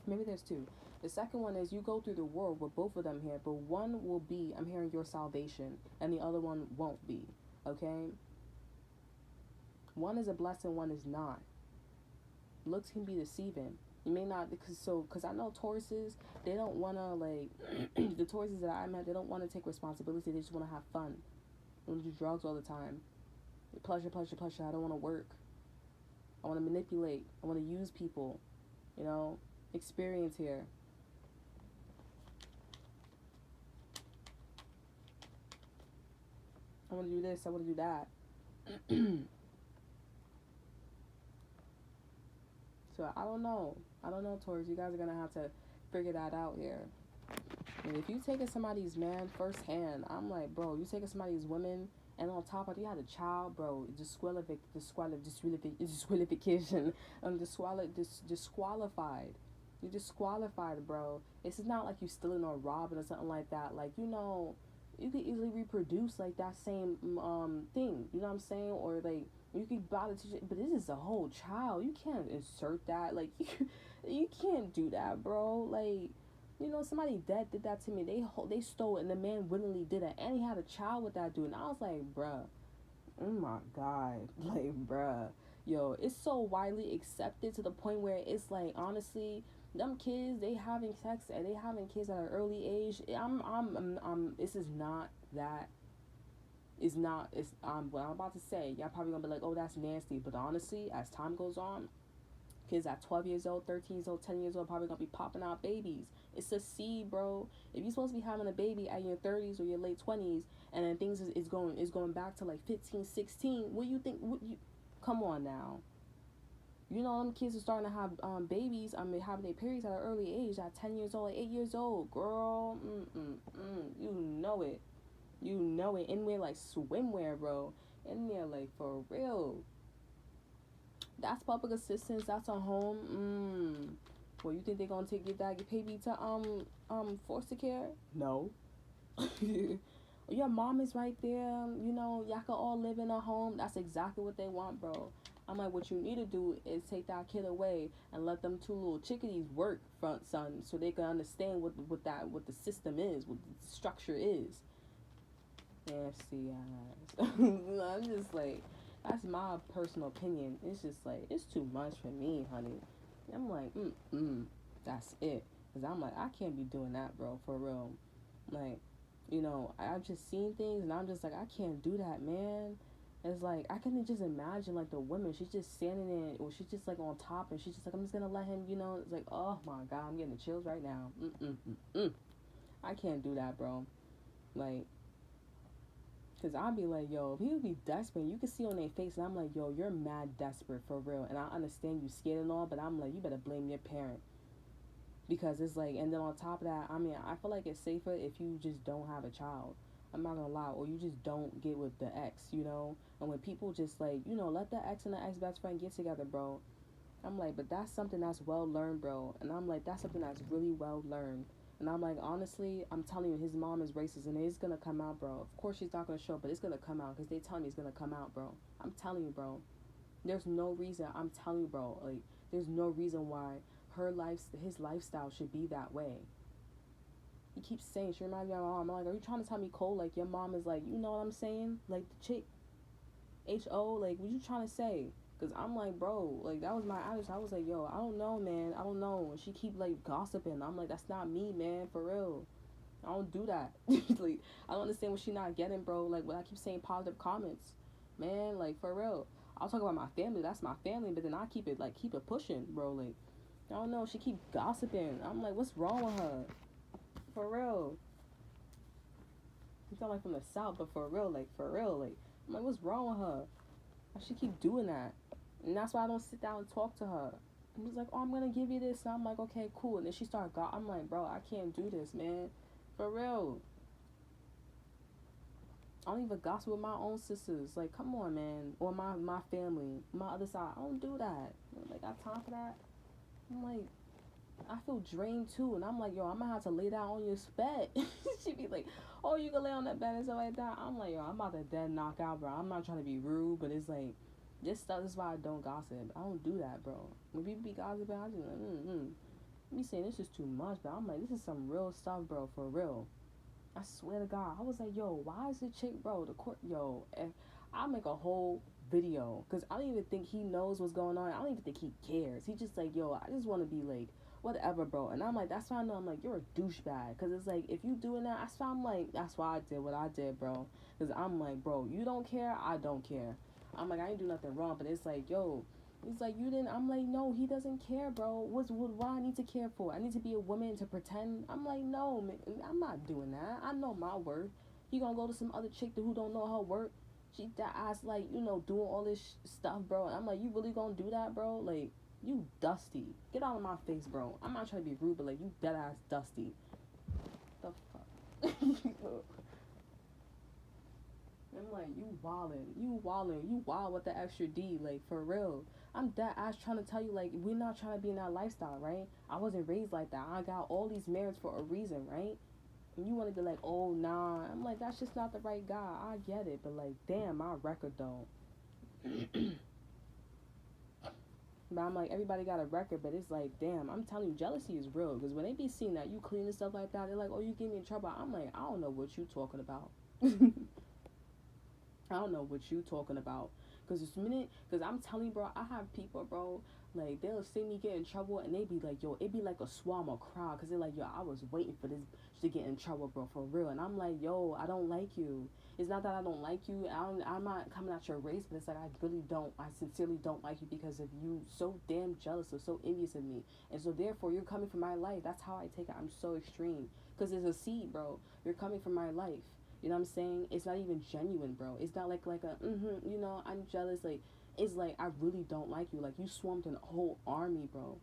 Maybe there's two. The second one is you go through the world with both of them here, but one will be, I'm hearing, your salvation, and the other one won't be. Okay? One is a blessing, one is not. Looks can be deceiving. You may not, because I know Tauruses, they don't want to, like, the Tauruses that I met, they don't want to take responsibility, they just want to have fun. They want to do drugs all the time. Pleasure, pleasure, pleasure. I don't want to work. I want to manipulate. I want to use people. You know, experience here. I want to do this. I want to do that. So I don't know. I don't know, Taurus. You guys are going to have to figure that out here. And if you taking somebody's man firsthand, I'm like, bro, you taking somebody's women, and on top of it, you had a child, bro. Disqualification. Disqualified. You're disqualified, bro. This is not like you stealing or robbing or something like that. Like, you know, you could easily reproduce like that same thing. You know what I'm saying? Or like you could buy the t-shirt, but this is a whole child. You can't insert that. Like you can't do that, bro. Like, you know, somebody dead did that to me. They stole it, and the man willingly did it, and he had a child with that dude. And I was like, bruh, oh my god, like, bruh, yo, it's so widely accepted to the point where it's like, honestly, them kids, they having sex and they having kids at an early age. This is not that. It's not. It's what I'm about to say. Y'all probably gonna be like, oh, that's nasty. But honestly, as time goes on, kids at 12 years old, 13 years old, 10 years old probably gonna be popping out babies. It's a seed, bro. If you're supposed to be having a baby at your 30s or your late 20s, and then things is going back to like 15, 16, what do you think? Come on now. You know, them kids are starting to have babies. I mean, having their periods at an early age, at 10 years old, 8 years old. Girl, you know it. You know it. In there like swimwear, bro. In there like for real. That's public assistance. That's a home. Well, you think they're gonna get baby to foster care? No. Your mom is right there. You know, y'all can all live in a home. That's exactly what they want, bro. I'm like, what you need to do is take that kid away and let them two little chickadees work, front son, so they can understand what the system is, what the structure is. Nasty ass. I'm just like, that's my personal opinion. It's just like, it's too much for me, honey. I'm like, that's it. Cause I'm like, I can't be doing that, bro, for real. Like, you know, I've just seen things and I'm just like, I can't do that, man. It's like, I can just imagine like the woman, she's just standing there, or she's just like on top, and she's just like, I'm just gonna let him, you know. It's like, oh my god, I'm getting the chills right now. I can't do that, bro. Like, cause I'd be like, yo, if he would be desperate, you can see on their face, and I'm like, yo, you're mad desperate for real, and I understand you scared and all, but I'm like, you better blame your parent, because it's like, and then on top of that, I mean, I feel like it's safer if you just don't have a child. I'm not gonna lie, or you just don't get with the ex, you know. And when people just like, you know, let the ex and the ex best friend get together, bro. I'm like, but that's something that's well learned, bro. And I'm like, that's something that's really well learned. And I'm like, honestly, I'm telling you, his mom is racist, and it's gonna come out, bro. Of course, she's not gonna show, but it's gonna come out because they tell me it's gonna come out, bro. I'm telling you, bro. There's no reason. I'm telling you, bro. Like, there's no reason why his lifestyle should be that way. He keeps saying, she reminds me of my mom. I'm like, are you trying to tell me, Cole, like, your mom is like, you know what I'm saying? Like, the chick, H.O., like, what you trying to say? Because I'm like, bro, like, that was my attitude. I was like, yo, I don't know, man. I don't know. And she keep, like, gossiping. I'm like, that's not me, man, for real. I don't do that. Like, I don't understand what she not getting, bro. Like, when I keep saying positive comments, man, like, for real. I'll talk about my family. That's my family. But then I keep it pushing, bro. Like, I don't know. She keep gossiping. I'm like, what's wrong with her? For real. You sound like from the south, but for real, like, I'm like, what's wrong with her? Why she keep doing that? And that's why I don't sit down and talk to her. And he's like, oh, I'm gonna give you this. And I'm like, okay, cool. And then she started, I'm like, bro, I can't do this, man. For real. I don't even gossip with my own sisters. Like, come on, man. Or my family, my other side. I don't do that. I got time for that. I'm like, I feel drained too, and I'm like, yo, I'm gonna have to lay down on your bed. She be like, oh, you can lay on that bed and stuff like that. I'm like, yo, I'm about to dead knock out, bro. I'm not trying to be rude, but it's like, this stuff is why I don't gossip. I don't do that, bro. When people be gossiping, I just like, Me saying this is too much, but I'm like, this is some real stuff, bro, for real. I swear to God, I was like, yo, why is the chick, bro, the court, yo, if I make a whole video, because I don't even think he knows what's going on. I don't even think he cares. He just like, yo, I just want to be like, whatever, bro. And I'm like, that's why I know I'm like, you're a douchebag. Because it's like, if you doing that, that's why I'm like, that's why I did what I did, bro. Because I'm like, bro, you don't care, I don't care. I'm like, I ain't do nothing wrong, but it's like, yo, he's like, you didn't. I'm like, no, he doesn't care, bro. What I need to care for? I need to be a woman to pretend. I'm like, no, man, I'm not doing that. I know my worth. He gonna go to some other chick who don't know her worth. She that ass like, doing all this stuff, bro. And I'm like, you really gonna do that, bro? Like, you dusty. Get out of my face, bro. I'm not trying to be rude, but like, you dead ass dusty. The fuck. I'm like, you wild with the extra D, like, for real. I'm dead ass trying to tell you, like, we're not trying to be in that lifestyle, right? I wasn't raised like that. I got all these merits for a reason, right? And you want to be like, oh, nah. I'm like, that's just not the right guy. I get it, but like, damn, my record don't. But I'm like, everybody got a record, but it's like, damn, I'm telling you, jealousy is real. Because when they be seeing that you clean and stuff like that, they're like, oh, you get me in trouble. I'm like, I don't know what you talking about. I don't know what you talking about. Because I'm telling you, bro, I have people, bro, like, they'll see me get in trouble, and they be like, yo, it be like a swarm of crowd, because they're like, yo, I was waiting for this to get in trouble, bro, for real. And I'm like, yo, I don't like you. It's not that I don't like you. I'm not coming at your race, but it's like, I sincerely don't like you because of you so damn jealous or so envious of me. And so, therefore, you're coming from my life. That's how I take it. I'm so extreme. Because it's a seed, bro. You're coming from my life. You know what I'm saying? It's not even genuine, bro. It's not like I'm jealous. Like, it's like, I really don't like you. Like, you swarmed an whole army, bro.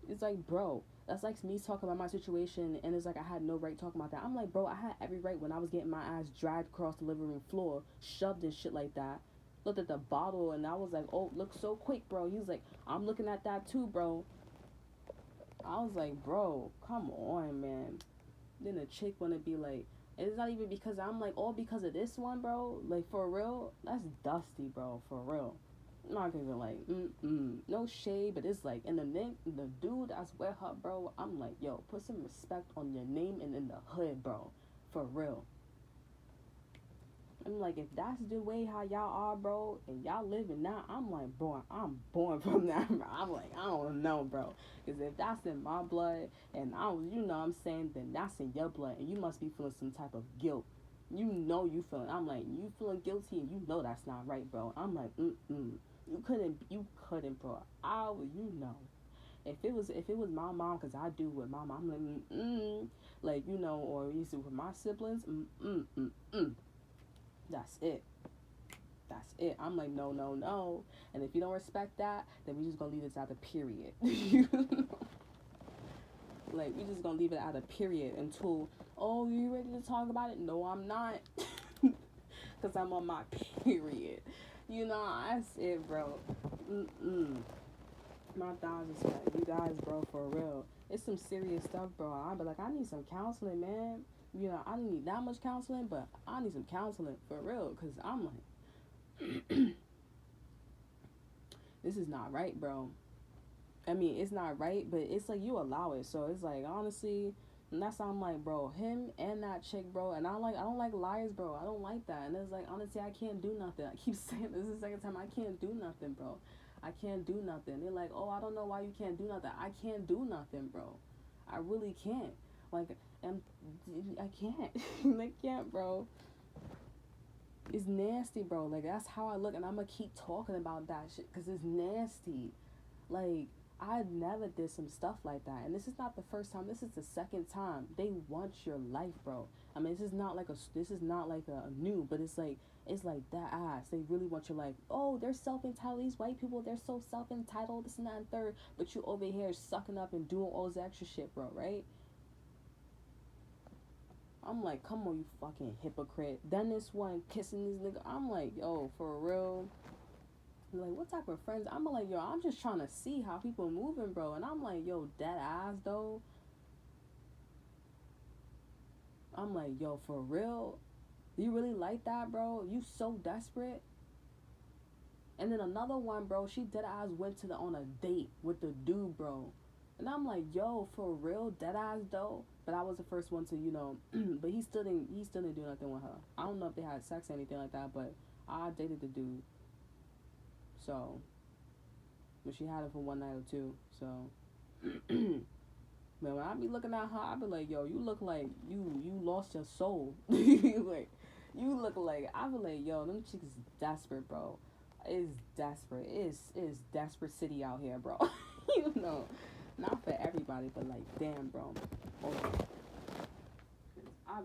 It's like, bro, that's like me talking about my situation, and it's like I had no right talking about that. I'm like, bro, I had every right when I was getting my ass dragged across the living room floor, shoved and shit like that. Looked at the bottle, and I was like, oh, look so quick, bro. He was like, I'm looking at that too, bro. I was like, bro, come on, man. Then a chick wanna be like, and it's not even because I'm like, all because of this one, bro. Like, for real, that's dusty, bro. For real. I'm not even like, no shade, but it's like, and the dude that's with her, bro, I'm like, yo, put some respect on your name and in the hood, bro. For real. I'm like, if that's the way how y'all are, bro, and y'all living now, I'm like, I'm born from that, bro. I'm like, I don't know, bro. Because if that's in my blood, and I don't, what I'm saying, then that's in your blood, and you must be feeling some type of guilt. You know you feeling, I'm like, you feeling guilty, and you know that's not right, bro. I'm like, you couldn't, bro. If it was my mom, because I do with my mom, I'm like, like, or you see with my siblings, that's it. That's it. I'm like, no, no, no. And if you don't respect that, then we just gonna leave this at a period. Like, we just gonna leave it at a period until, oh, you ready to talk about it? No, I'm not. Because I'm on my period. That's it, bro. My thighs is fat. You guys, bro, for real. It's some serious stuff, bro. I'll be like, I need some counseling, man. I don't need that much counseling, but I need some counseling for real. Because I'm like, this is not right, bro. I mean, it's not right, but it's like you allow it. So it's like, honestly, and that's how I'm like, bro, him and that chick, bro. And I don't like liars, bro. I don't like that. And it's like, honestly, I can't do nothing. I keep saying this is the second time I can't do nothing, bro. I can't do nothing. They're like, oh, I don't know why you can't do nothing. I can't do nothing, bro. I really can't. Like, I can't. I can't, bro. It's nasty, bro. Like, that's how I look, and I'm gonna keep talking about that shit because it's nasty. Like, I never did some stuff like that, and this is not the first time. This is the second time. They want your life, bro. I mean, this is not like a new, but it's like that ass. They really want your life. Oh, they're self-entitled. These white people, they're so self-entitled. This and that and third. But you over here sucking up and doing all this extra shit, bro. Right? I'm like, come on, you fucking hypocrite. Then this one kissing this nigga. I'm like, yo, for real. Like, what type of friends? I'm like, yo, I'm just trying to see how people moving, bro. And I'm like, yo, dead ass though. I'm like, yo, for real? You really like that, bro? You so desperate? And then another one, bro, she dead ass went to the on a date with the dude, bro. And I'm like, yo, for real, dead ass though. But I was the first one to, but he still didn't do nothing with her. I don't know if they had sex or anything like that, but I dated the dude. So, but she had it for one night or two. So, man, when I be looking at her, I be like, yo, you look like you lost your soul. Like, you look like, I be like, yo, them chicks desperate, bro. It's desperate. It's desperate city out here, bro. Not for everybody, but like, damn, bro. Hold on. I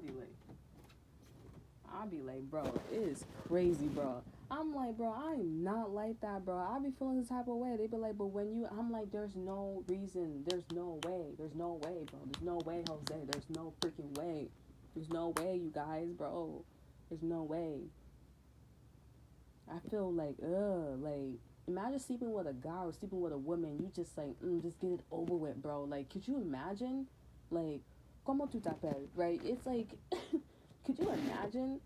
be like, bro, it is crazy, bro. I'm like, bro, I'm not like that, bro. I be feeling this type of way. They be like, but when you, I'm like, there's no reason. There's no way. There's no way, bro. There's no way, Jose. There's no freaking way. There's no way, you guys, bro. There's no way. I feel like, imagine sleeping with a guy or sleeping with a woman. You just like, just get it over with, bro. Like, could you imagine? Like, como tu t'appelles, right? It's like, could you imagine?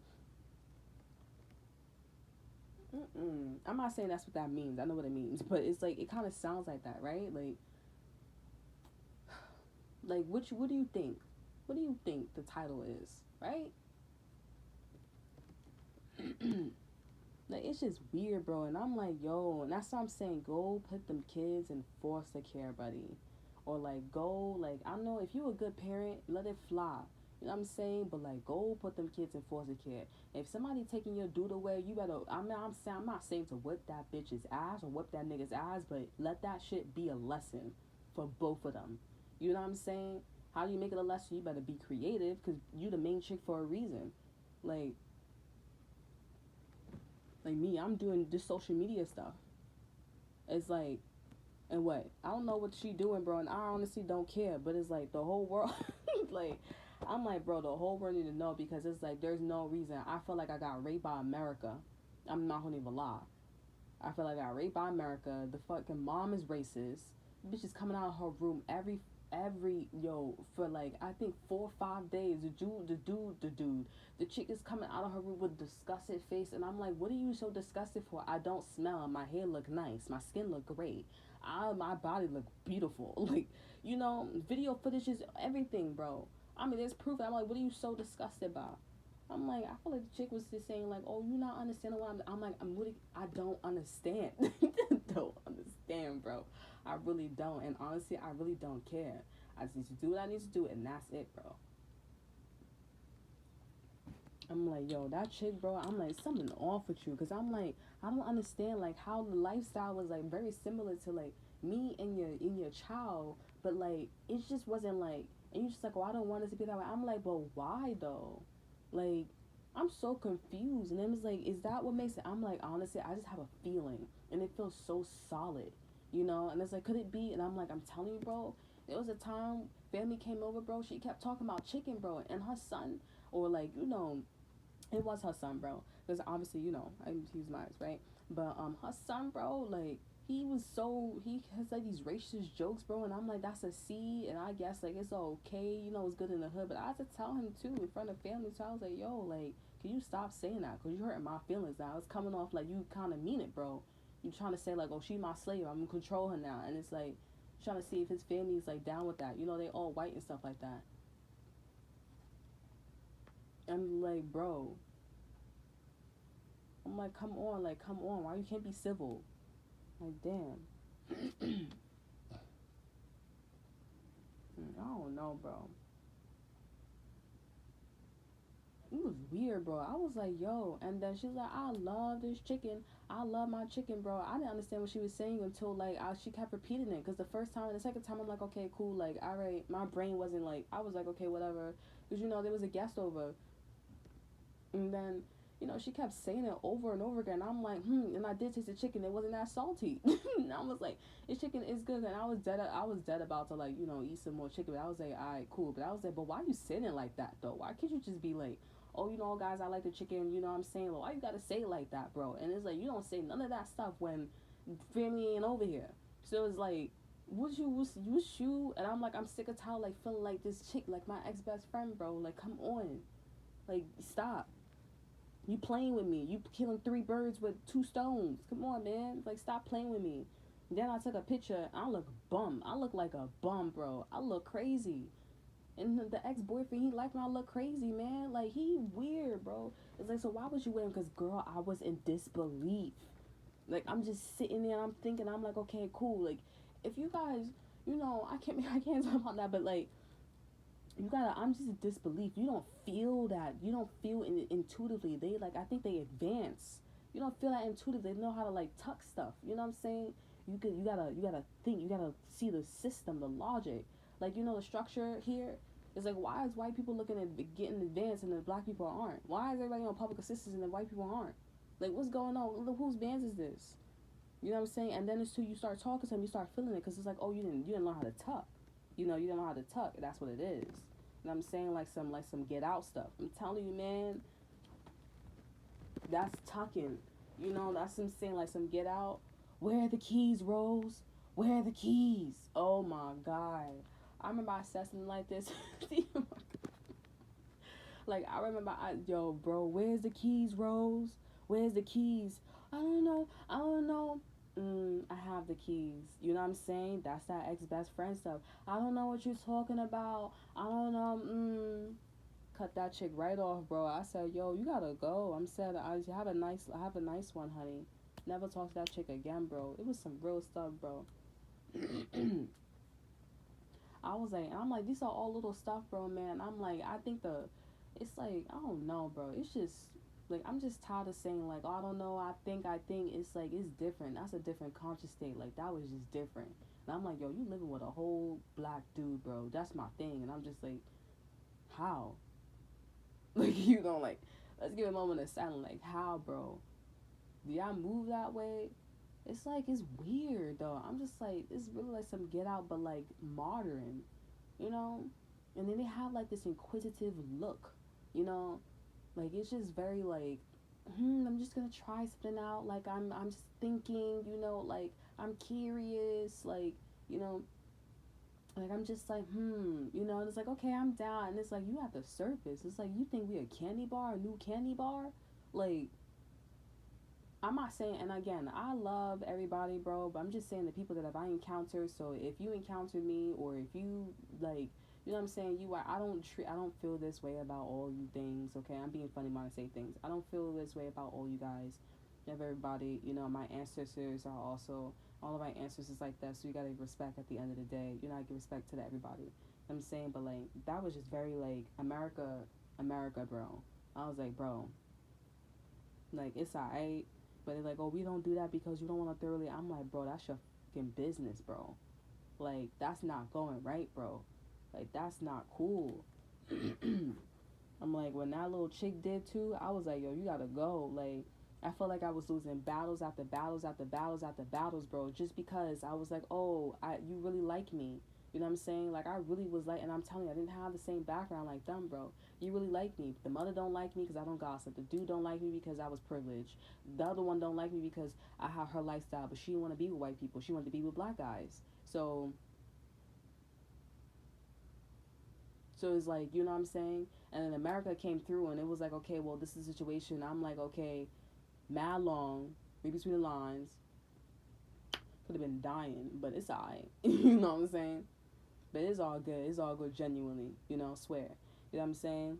I'm not saying that's what that means. I know what it means, but it's like it kind of sounds like that, right? Like what do you think? What do you think the title is, right? Like, it's just weird, bro. And I'm like, yo, and that's what I'm saying. Go put them kids in foster care, buddy. Or like, go, like, I don't know, if you a good parent, let it fly. You know what I'm saying? But like, go put them kids in foster care. If somebody taking your dude away, you better. I'm not saying to whip that bitch's ass or whip that nigga's ass, but let that shit be a lesson for both of them. You know what I'm saying? How do you make it a lesson? You better be creative, because you the main chick for a reason. Like, like me, I'm doing this social media stuff. It's like, and what? I don't know what she doing, bro, and I honestly don't care. But it's like the whole world, like, I'm like, bro, the whole world need to know, because it's like there's no reason. I feel like I got raped by America. I'm not gonna even lie. I feel like I got raped by America. The fucking mom is racist. Bitch is coming out of her room every yo for like I think 4 or 5 days. The chick is coming out of her room with disgusted face, and I'm like, what are you so disgusted for? I don't smell. My hair look nice. My skin look great. My body look beautiful. Like, video footage is everything, bro. I mean, there's proof. I'm like, what are you so disgusted about? I'm like, I feel like the chick was just saying like, oh, you not understanding what I'm like, I don't understand. Don't understand, bro. I really don't. And honestly, I really don't care. I just need to do what I need to do, and that's it, bro. I'm like, yo, that chick, bro, I'm like, something off with you. Because I'm like, I don't understand, like, how the lifestyle was, like, very similar to, like, me and your child. But, like, it just wasn't, like, and you just like, oh, I don't want it to be that way. I'm like, but why, though? Like, I'm so confused. And then it's like, is that what makes it? I'm like, honestly, I just have a feeling. And it feels so solid, And it's like, could it be? And I'm like, I'm telling you, bro, there was a time family came over, bro. She kept talking about chicken, bro. And her son, or like, it was her son, bro. Because obviously, I use mine, right? But her son, bro, like, he has like these racist jokes, bro, and I'm like, that's a C, and I guess like it's okay, it's good in the hood. But I had to tell him too in front of family. So I was like, yo, like, can you stop saying that? Because you hurting my feelings now. It's coming off like you kind of mean it, bro. You trying to say like, oh, she my slave, I'm gonna control her now, and it's like trying to see if his family is like down with that. They all white and stuff like that. I'm like, bro. I'm like, come on, why you can't be civil? Like, damn. I don't know, bro. It was weird, bro. I was like, yo. And then she's like, I love this chicken. I love my chicken, bro. I didn't understand what she was saying until, like, she kept repeating it. Because the first time and the second time, I'm like, okay, cool. Like, all right. My brain wasn't like, I was like, okay, whatever. Because, there was a guest over. And then, she kept saying it over and over again. I'm like, and I did taste the chicken. It wasn't that salty. And I was like, this chicken is good. And I was dead about to, like, eat some more chicken. But I was like, all right, cool. But I was like, but why you saying it like that, though? Why can't you just be like, oh, you know, guys, I like the chicken, you know what I'm saying? Like, why you gotta say it like that, bro? And it's like, you don't say none of that stuff when family ain't over here. So it's like, what you, and I'm like, I'm sick of tired, like, feeling like this chick, like my ex-best friend, bro. Like, come on. Like, stop. You playing with me. You killing 3 birds with 2 stones. Come on, man. Like, stop playing with me. Then I took a picture. I look bum. I look like a bum, bro. I look crazy. And the ex-boyfriend, he liked when I look crazy, man. Like, he weird, bro. It's like, so why would you wear him? Because, girl, I was in disbelief. Like, I'm just sitting there and I'm thinking, I'm like, okay, cool. Like, if you guys, you know, I can't talk about that, but, like, you gotta, I'm just in disbelief. You don't feel that. You don't feel intuitively. They, like, I think they advance. You don't feel that intuitively. They know how to, like, tuck stuff. You know what I'm saying? You gotta think. You gotta see the system, the logic. Like, you know, the structure here is like, why is white people looking at getting advanced and the black people aren't? Why is everybody on public assistance and the white people aren't? Like, what's going on? Whose bands is this? You know what I'm saying? And then it's too, you start talking to them, you start feeling it, because it's like, oh, you didn't learn how to tuck. You know, you didn't know how to tuck. That's what it is. And I'm saying, like some get out stuff. I'm telling you, man, that's tucking. You know, that's some saying, like some get out. Where are the keys, Rose? Where are the keys? Oh my God. I remember I said something like this. Like, I remember, yo, bro, where's the keys, Rose? Where's the keys? I don't know. I don't know. I have the keys. You know what I'm saying? That's that ex-best friend stuff. I don't know what you're talking about. I don't know. Cut that chick right off, bro. I said, yo, you gotta go. I'm said, I have a nice one, honey. Never talk to that chick again, bro. It was some real stuff, bro. I was like, I'm like, these are all little stuff, bro, man. I'm like, I think it's like, I don't know, bro. It's just, like, I'm just tired of saying, like, oh, I don't know, I think. It's like, it's different. That's a different conscious state. Like, that was just different. And I'm like, yo, you living with a whole black dude, bro. That's my thing. And I'm just like, how? Like, you know, like, let's give a moment of silence. Like, how, bro? Do y'all move that way? It's like, it's weird, though. I'm just like, it's really like some get out, but like modern, you know? And then they have like this inquisitive look, you know? Like, it's just very like, I'm just gonna try something out. Like, I'm just thinking, you know, like, I'm curious, like, you know, like, I'm just like, you know, and it's like, okay, I'm down. And it's like, you at the surface. It's like, you think we a candy bar, a new candy bar? Like, I'm not saying, and again, I love everybody, bro, but I'm just saying the people that have I encountered. So if you encountered me, or if you, like, you know what I'm saying, I don't feel this way about all you things, okay? I'm being funny when I say things. I don't feel this way about all you guys. Everybody, you know, my ancestors are also, all of my ancestors like that, so you gotta give respect at the end of the day. You know, I give respect to everybody. I'm saying, but, like, that was just very, like, America, bro. I was like, bro, like, it's alright, but they're like, oh, we don't do that because you don't want to thoroughly. I'm like, bro, that's your fucking business, bro. Like, that's not going right, bro. Like, that's not cool. I'm like, when that little chick did too, I was like, yo, you gotta go. Like, I felt like I was losing battles after battles after battles after battles, bro, just because I was like, oh, you really like me. You know what I'm saying? Like, I really was like, and I'm telling you, I didn't have the same background like them, bro. You really like me. The mother don't like me because I don't gossip. The dude don't like me because I was privileged. The other one don't like me because I have her lifestyle, but she didn't want to be with white people. She wanted to be with black guys. So it's like, you know what I'm saying? And then America came through and it was like, okay, well, this is the situation. I'm like, okay, mad long, read between the lines. Could have been dying, but it's alright. You know what I'm saying? But it's all good. It's all good, genuinely. You know, swear. You know what I'm saying?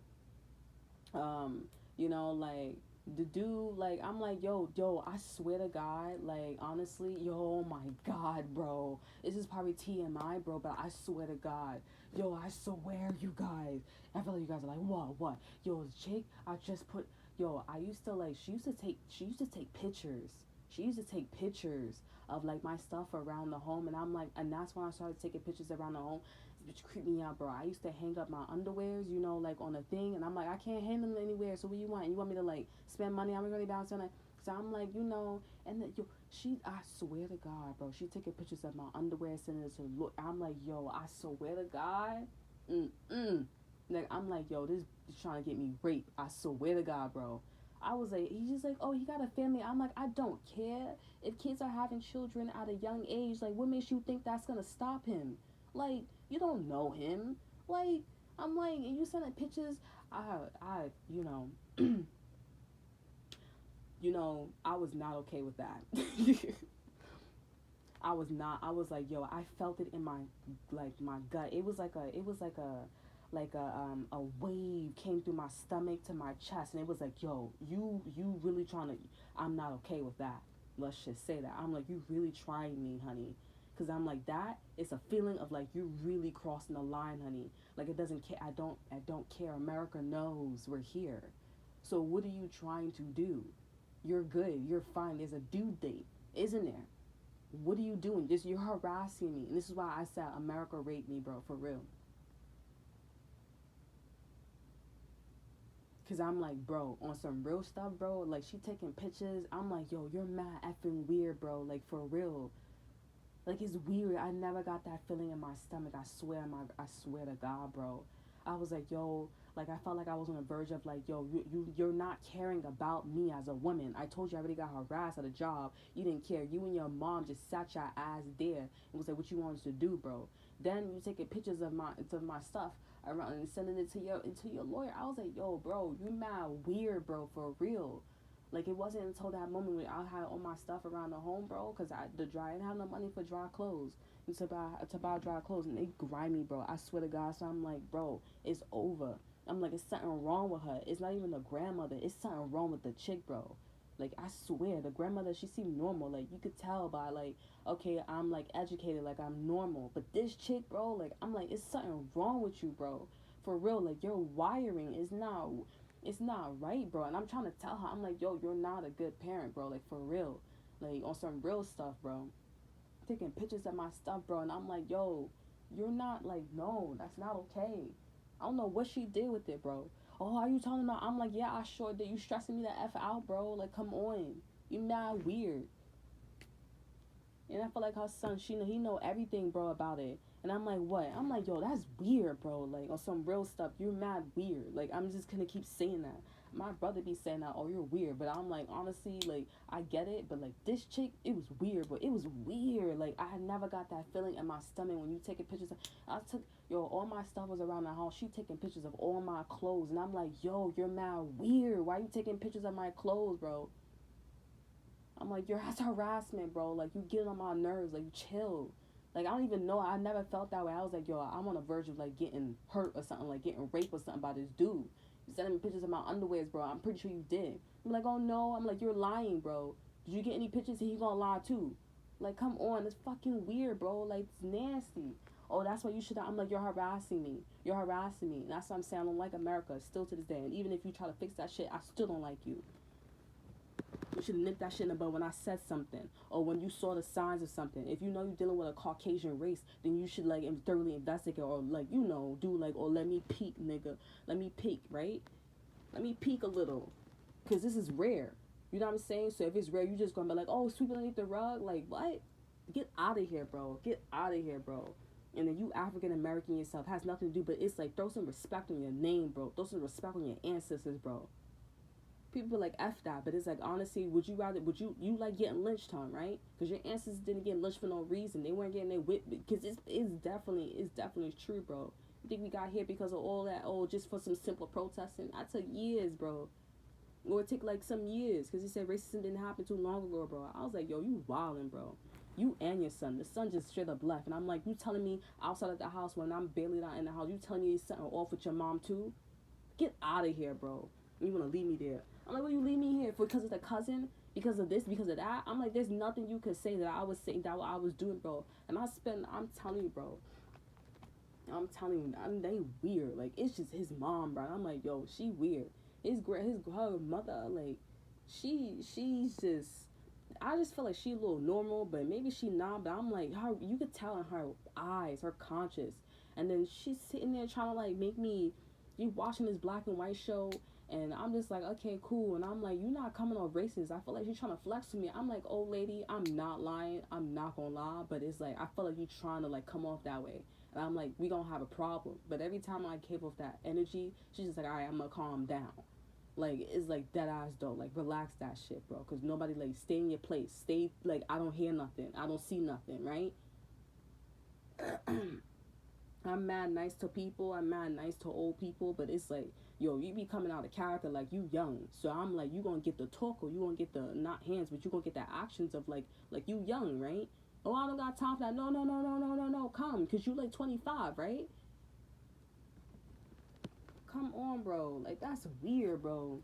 You know, like, the dude, like, I'm like, yo, I swear to God, like, honestly, yo, oh my God, bro. This is probably TMI, bro, but I swear to God. Yo, I swear, you guys. I feel like you guys are like, what? Yo, chick, I just put, yo, I used to, like, she used to take pictures. She used to take pictures of, like, my stuff around the home, and I'm like, and that's when I started taking pictures around the home. Which creeped me out, bro. I used to hang up my underwears, you know, like, on a thing, and I'm like, I can't hang them anywhere, so what you want? You want me to, like, spend money? I'm really bouncing on it. So I'm like, you know, and then, yo, I swear to God, bro, she taking pictures of my underwear, sending it to look. I'm like, yo, I swear to God, Like, I'm like, yo, this is trying to get me raped. I swear to God, bro. I was like, he's just like, oh, he got a family. I'm like, I don't care. If kids are having children at a young age, like, what makes you think that's gonna stop him? Like, you don't know him. Like, I'm like, and you sending pictures. You know, I was not okay with that. I was not. I was like, yo, I felt it in my, like, my gut. It was like a wave came through my stomach to my chest, and it was like, yo, you really trying to. I'm not okay with that. Let's just say that. I'm like, you really trying me, honey. Cause I'm like, that it's a feeling of like you really crossing the line, honey. Like, it doesn't care. I don't care. America knows we're here. So what are you trying to do? You're good. You're fine. There's a due date, isn't there? What are you doing? Just, you're harassing me. And this is why I said America raped me, bro, for real. Cause I'm like, bro, on some real stuff, bro. Like, she taking pictures. I'm like, yo, you're mad effing weird, bro. Like, for real. Like, it's weird. I never got that feeling in my stomach. I swear to God, bro. I was like, yo, like, I felt like I was on the verge of like, yo, you're not caring about me as a woman. I told you I already got harassed at a job. You didn't care. You and your mom just sat your ass there and was like, what you want us to do, bro? Then you taking pictures of my stuff around and sending it to your lawyer. I was like, yo, bro, you mad weird, bro, for real. Like, it wasn't until that moment when I had all my stuff around the home, bro, because I didn't have no money for dry clothes. And to buy dry clothes, and they grimy, bro. I swear to God. So I'm like, bro, it's over. I'm like, it's something wrong with her. It's not even the grandmother. It's something wrong with the chick, bro. Like, I swear, the grandmother, she seemed normal. Like, you could tell by, like, okay, I'm, like, educated, like, I'm normal. But this chick, bro, like, I'm like, it's something wrong with you, bro. For real, like, your wiring is not, it's not right, bro. And I'm trying to tell her, I'm like, yo, you're not a good parent, bro. Like, for real. Like, on some real stuff, bro. Taking pictures of my stuff, bro. And I'm like, yo, you're not, like, no, that's not okay. I don't know what she did with it, bro. Oh, are you talking about? I'm like, yeah, I sure did. You stressing me the F out, bro. Like, come on. You mad weird. And I feel like her son, he know everything, bro, about it. And I'm like, what? I'm like, yo, that's weird, bro. Like, on some real stuff, you're mad weird. Like, I'm just gonna keep saying that. My brother be saying that, oh, you're weird. But I'm like, honestly, like, I get it. But, like, this chick, it was weird. But it was weird. Like, I never got that feeling in my stomach when you taking pictures. All my stuff was around the house. She taking pictures of all my clothes. And I'm like, yo, you're mad weird. Why you taking pictures of my clothes, bro? I'm like, that's harassment, bro. Like, you getting on my nerves. Like, chill. Like, I don't even know. I never felt that way. I was like, yo, I'm on the verge of, like, getting hurt or something. Like, getting raped or something by this dude. You sending me pictures of my underwears, bro. I'm pretty sure you did. I'm like, oh, no. I'm like, you're lying, bro. Did you get any pictures? He gonna lie, too. Like, come on. It's fucking weird, bro. Like, it's nasty. Oh, that's why you should. I'm like, you're harassing me. You're harassing me. And that's what I'm saying. I don't like America still to this day. And even if you try to fix that shit, I still don't like you. You should nip that shit in the bud when I said something, or when you saw the signs of something. If you know you're dealing with a Caucasian race, then you should like thoroughly investigate, or like do like, or let me peek, nigga. Let me peek, right? Let me peek a little, cause this is rare. You know what I'm saying? So if it's rare, you just gonna be like, oh, sweep it underneath the rug, like what? Get out of here, bro. Get out of here, bro. And then you African American yourself has nothing to do, but it's like throw some respect on your name, bro. Throw some respect on your ancestors, bro. People like F that, but it's like, honestly, would you like getting lynched, Tom, right? Because your ancestors didn't get lynched for no reason. They weren't getting their whip, because it's definitely true, bro. You think we got here because of all that, just for some simple protesting? I took years, bro. Or it took like some years, because he said racism didn't happen too long ago, bro. I was like, yo, you wildin', bro. You and your son. The son just straight up left. And I'm like, you telling me outside of the house when I'm barely not in the house, you telling me something off with your mom too? Get out of here, bro. You want to leave me there. I'm like, well, you leave me here for because of the cousin, because of this, because of that. I'm like, there's nothing you could say that I was saying that what I was doing, bro. And I'm telling you, bro. I'm telling you, they weird. Like, it's just his mom, bro. I'm like, yo, she weird. Her mother, like, she's just, I just feel like she a little normal, but maybe she not. But I'm like, you could tell in her eyes, her conscious. And then she's sitting there trying to like make me, you watching this black and white show, and I'm just like, okay, cool. And I'm like, you're not coming on racist. I feel like you're trying to flex with me. I'm like, old lady, I'm not lying. I'm not gonna lie. But it's like, I feel like you're trying to like come off that way. And I'm like, we gonna have a problem. But every time I came off that energy, she's just like, all right, I'm gonna calm down. Like, it's like dead ass though. Like, relax that shit, bro. Because nobody, like, stay in your place. Stay, like, I don't hear nothing. I don't see nothing, right? I'm mad nice to people. I'm mad nice to old people. But it's like, yo, you be coming out of character like you young. So I'm like, you gonna get the talk or you gonna get the, not hands, but you gonna get the actions of like you young, right? Oh, I don't got time for that. No, no, no, no, no, no, no. Come, because you like 25, right? Come on, bro. Like, that's weird, bro.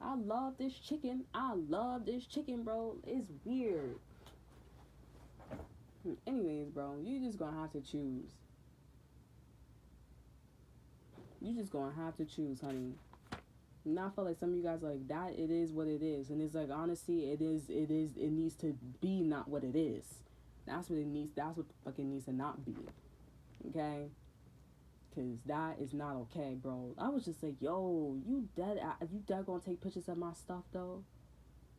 I love this chicken. I love this chicken, bro. It's weird. Anyways, bro, you just gonna have to choose. You just gonna have to choose, honey. And I feel like some of you guys are like, that it is what it is. And it's like, honestly, it needs to be not what it is. That's what it needs. That's what fucking needs to not be. Okay? Because that is not okay, bro. I was just like, yo, you dead gonna take pictures of my stuff, though?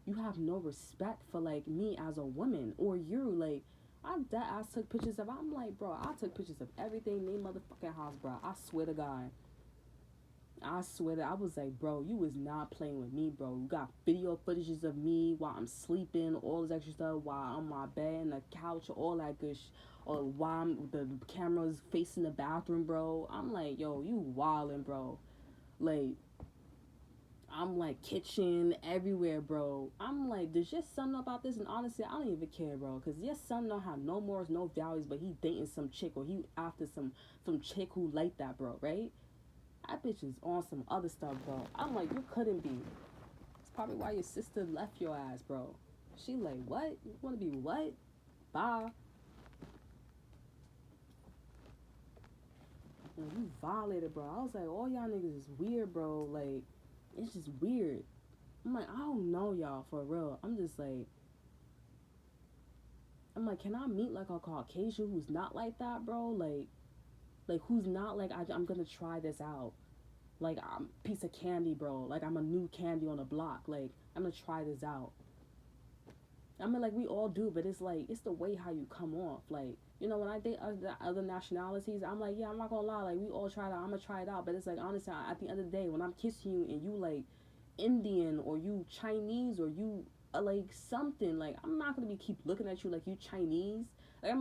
You have no respect for, like, me as a woman. Or you, like, I took pictures of, I'm like, bro, I took pictures of everything in the motherfucking house, bro. I swear to God. I swear that I was like, bro, you was not playing with me, bro. You got video footages of me while I'm sleeping, all this extra stuff, while I'm on my bed and the couch, all that good or while the camera's facing the bathroom, bro. I'm like, yo, you wildin', bro. Like, I'm like kitchen everywhere, bro. I'm like, does your son know about this? And honestly, I don't even care, bro, because your son don't have no morals, no values, but he dating some chick or he after some chick who like that, bro, right? That bitch is on some other stuff, bro. I'm like, you couldn't be. It's probably why your sister left your ass, bro. She like, what? You want to be what? Bye. And you violated, bro. I was like, all y'all niggas is weird, bro. Like, it's just weird. I'm like, I don't know y'all, for real. I'm just like, can I meet like a Caucasian who's not like that, bro? Like who's not like, I'm gonna try this out. Like, I'm a piece of candy, bro. Like, I'm a new candy on the block. Like, I'm gonna try this out. I mean, like, we all do, but it's like, it's the way how you come off. Like, you know, when I date other nationalities, I'm like, yeah, I'm not gonna lie. Like, we all try it out. I'm gonna try it out. But it's like, honestly, at the end of the day, when I'm kissing you and you, like, Indian or you Chinese or you, like, something, like, I'm not gonna be keep looking at you like you Chinese. Like,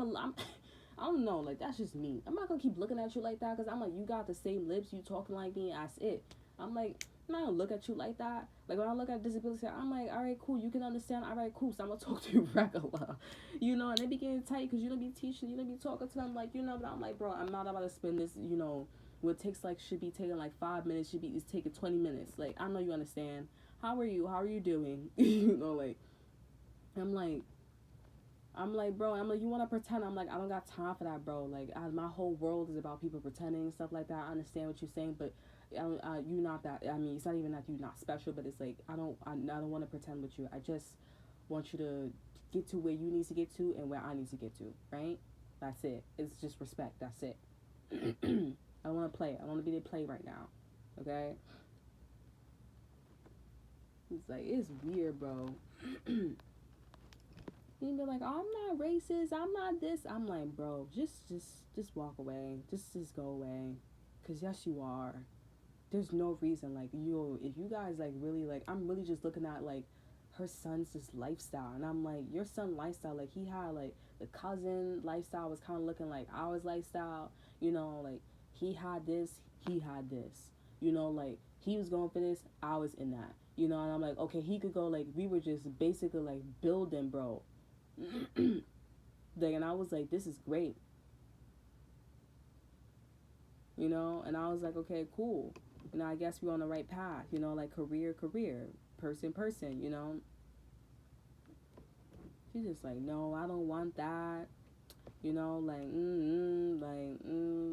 I don't know, like, that's just me. I'm not gonna keep looking at you like that because I'm like, you got the same lips, you talking like me, that's it. I'm like, I'm not gonna look at you like that. Like, when I look at disability, I'm like, all right, cool, you can understand, all right, cool, so I'm gonna talk to you regular, you know, and they be getting tight because you don't be teaching, you don't be talking to them, like, you know, but I'm like, bro, I'm not about to spend this, you know, what takes, like, should be taking, like, 5 minutes, is taking 20 minutes. Like, I know you understand. How are you doing? You know, like, I'm like, bro, I'm like, you want to pretend? I'm like, I don't got time for that, bro. Like, my whole world is about people pretending and stuff like that. I understand what you're saying, but you not that. I mean, it's not even that you're not special, but it's like, I don't want to pretend with you. I just want you to get to where you need to get to and where I need to get to, right? That's it. It's just respect. That's it. I don't want to play. I don't want to be the play right now, okay? It's like, it's weird, bro. You be like, oh, I'm not racist. I'm not this. I'm like, bro, just walk away. Just go away. Cause yes, you are. There's no reason. Like, if you guys like really like, I'm really just looking at like her son's just lifestyle, and I'm like, your son lifestyle, like he had like the cousin lifestyle was kind of looking like ours lifestyle. You know, like he had this, You know, like he was going for this, I was in that. You know, and I'm like, okay, he could go like we were just basically like building, bro. Like, and I was like, this is great, you know, and I was like, okay, cool, you know, I guess we're on the right path, you know, like career, person, you know. She's just like, no, I don't want that, you know, like,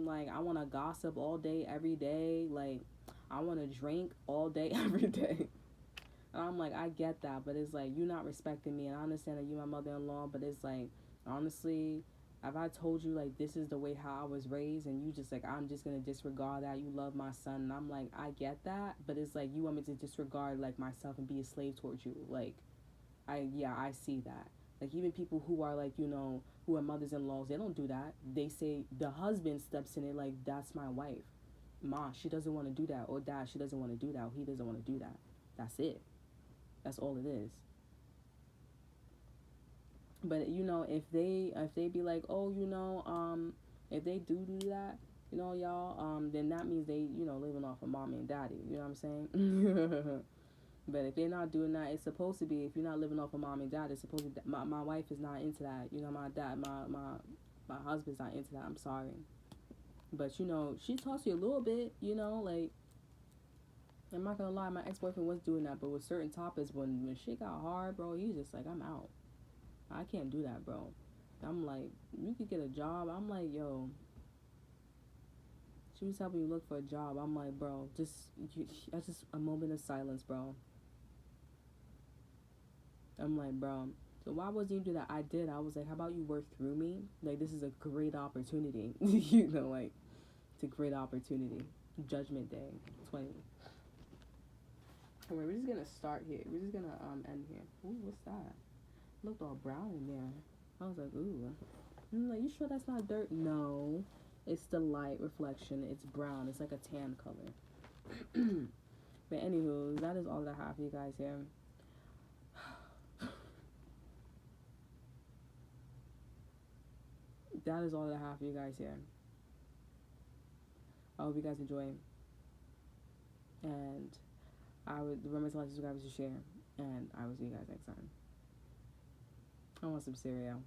like I want to gossip all day, every day, like, I want to drink all day, every day. And I'm like, I get that, but it's like, you're not respecting me, and I understand that you're my mother-in-law, but it's like, honestly, if I told you, like, this is the way how I was raised, and you just, like, I'm just gonna disregard that, you love my son, and I'm like, I get that, but it's like, you want me to disregard, like, myself and be a slave towards you, like, I see that, Like, even people who are like, you know, who are mothers-in-laws, they don't do that. They say the husband steps in it like, that's my wife. Ma, she doesn't want to do that. Or dad, she doesn't want to do that. Or he doesn't want to do that. That's it. That's all it is. But, you know, if they be like, oh, you know, if they do that, you know, y'all, then that means they, you know, living off of mommy and daddy. You know what I'm saying? But if they're not doing that, it's supposed to be, if you're not living off of mom and dad, it's supposed to be, my wife is not into that. You know, my dad, my husband's not into that. I'm sorry. But, you know, she talks to you a little bit, you know, like, I'm not gonna lie, my ex-boyfriend was doing that, but with certain topics, when shit got hard, bro, he's just like, I'm out. I can't do that, bro. I'm like, you could get a job. I'm like, yo, she was helping you look for a job. I'm like, bro, that's just a moment of silence, bro. I'm like, bro, so why wasn't you do that? I did. I was like, how about you work through me? Like, this is a great opportunity. You know, like, it's a great opportunity. Judgment Day, 20. Alright, we're just gonna start here. We're just gonna end here. Ooh, what's that? Looked all brown in there. I was like, ooh. I'm like, you sure that's not dirt? No. It's the light reflection. It's brown. It's like a tan color. But anywho, that is all that I have for you guys here. That is all that I have for you guys here. I hope you guys enjoy. And I would remember to like, subscribe, to share. And I will see you guys next time. I want some cereal.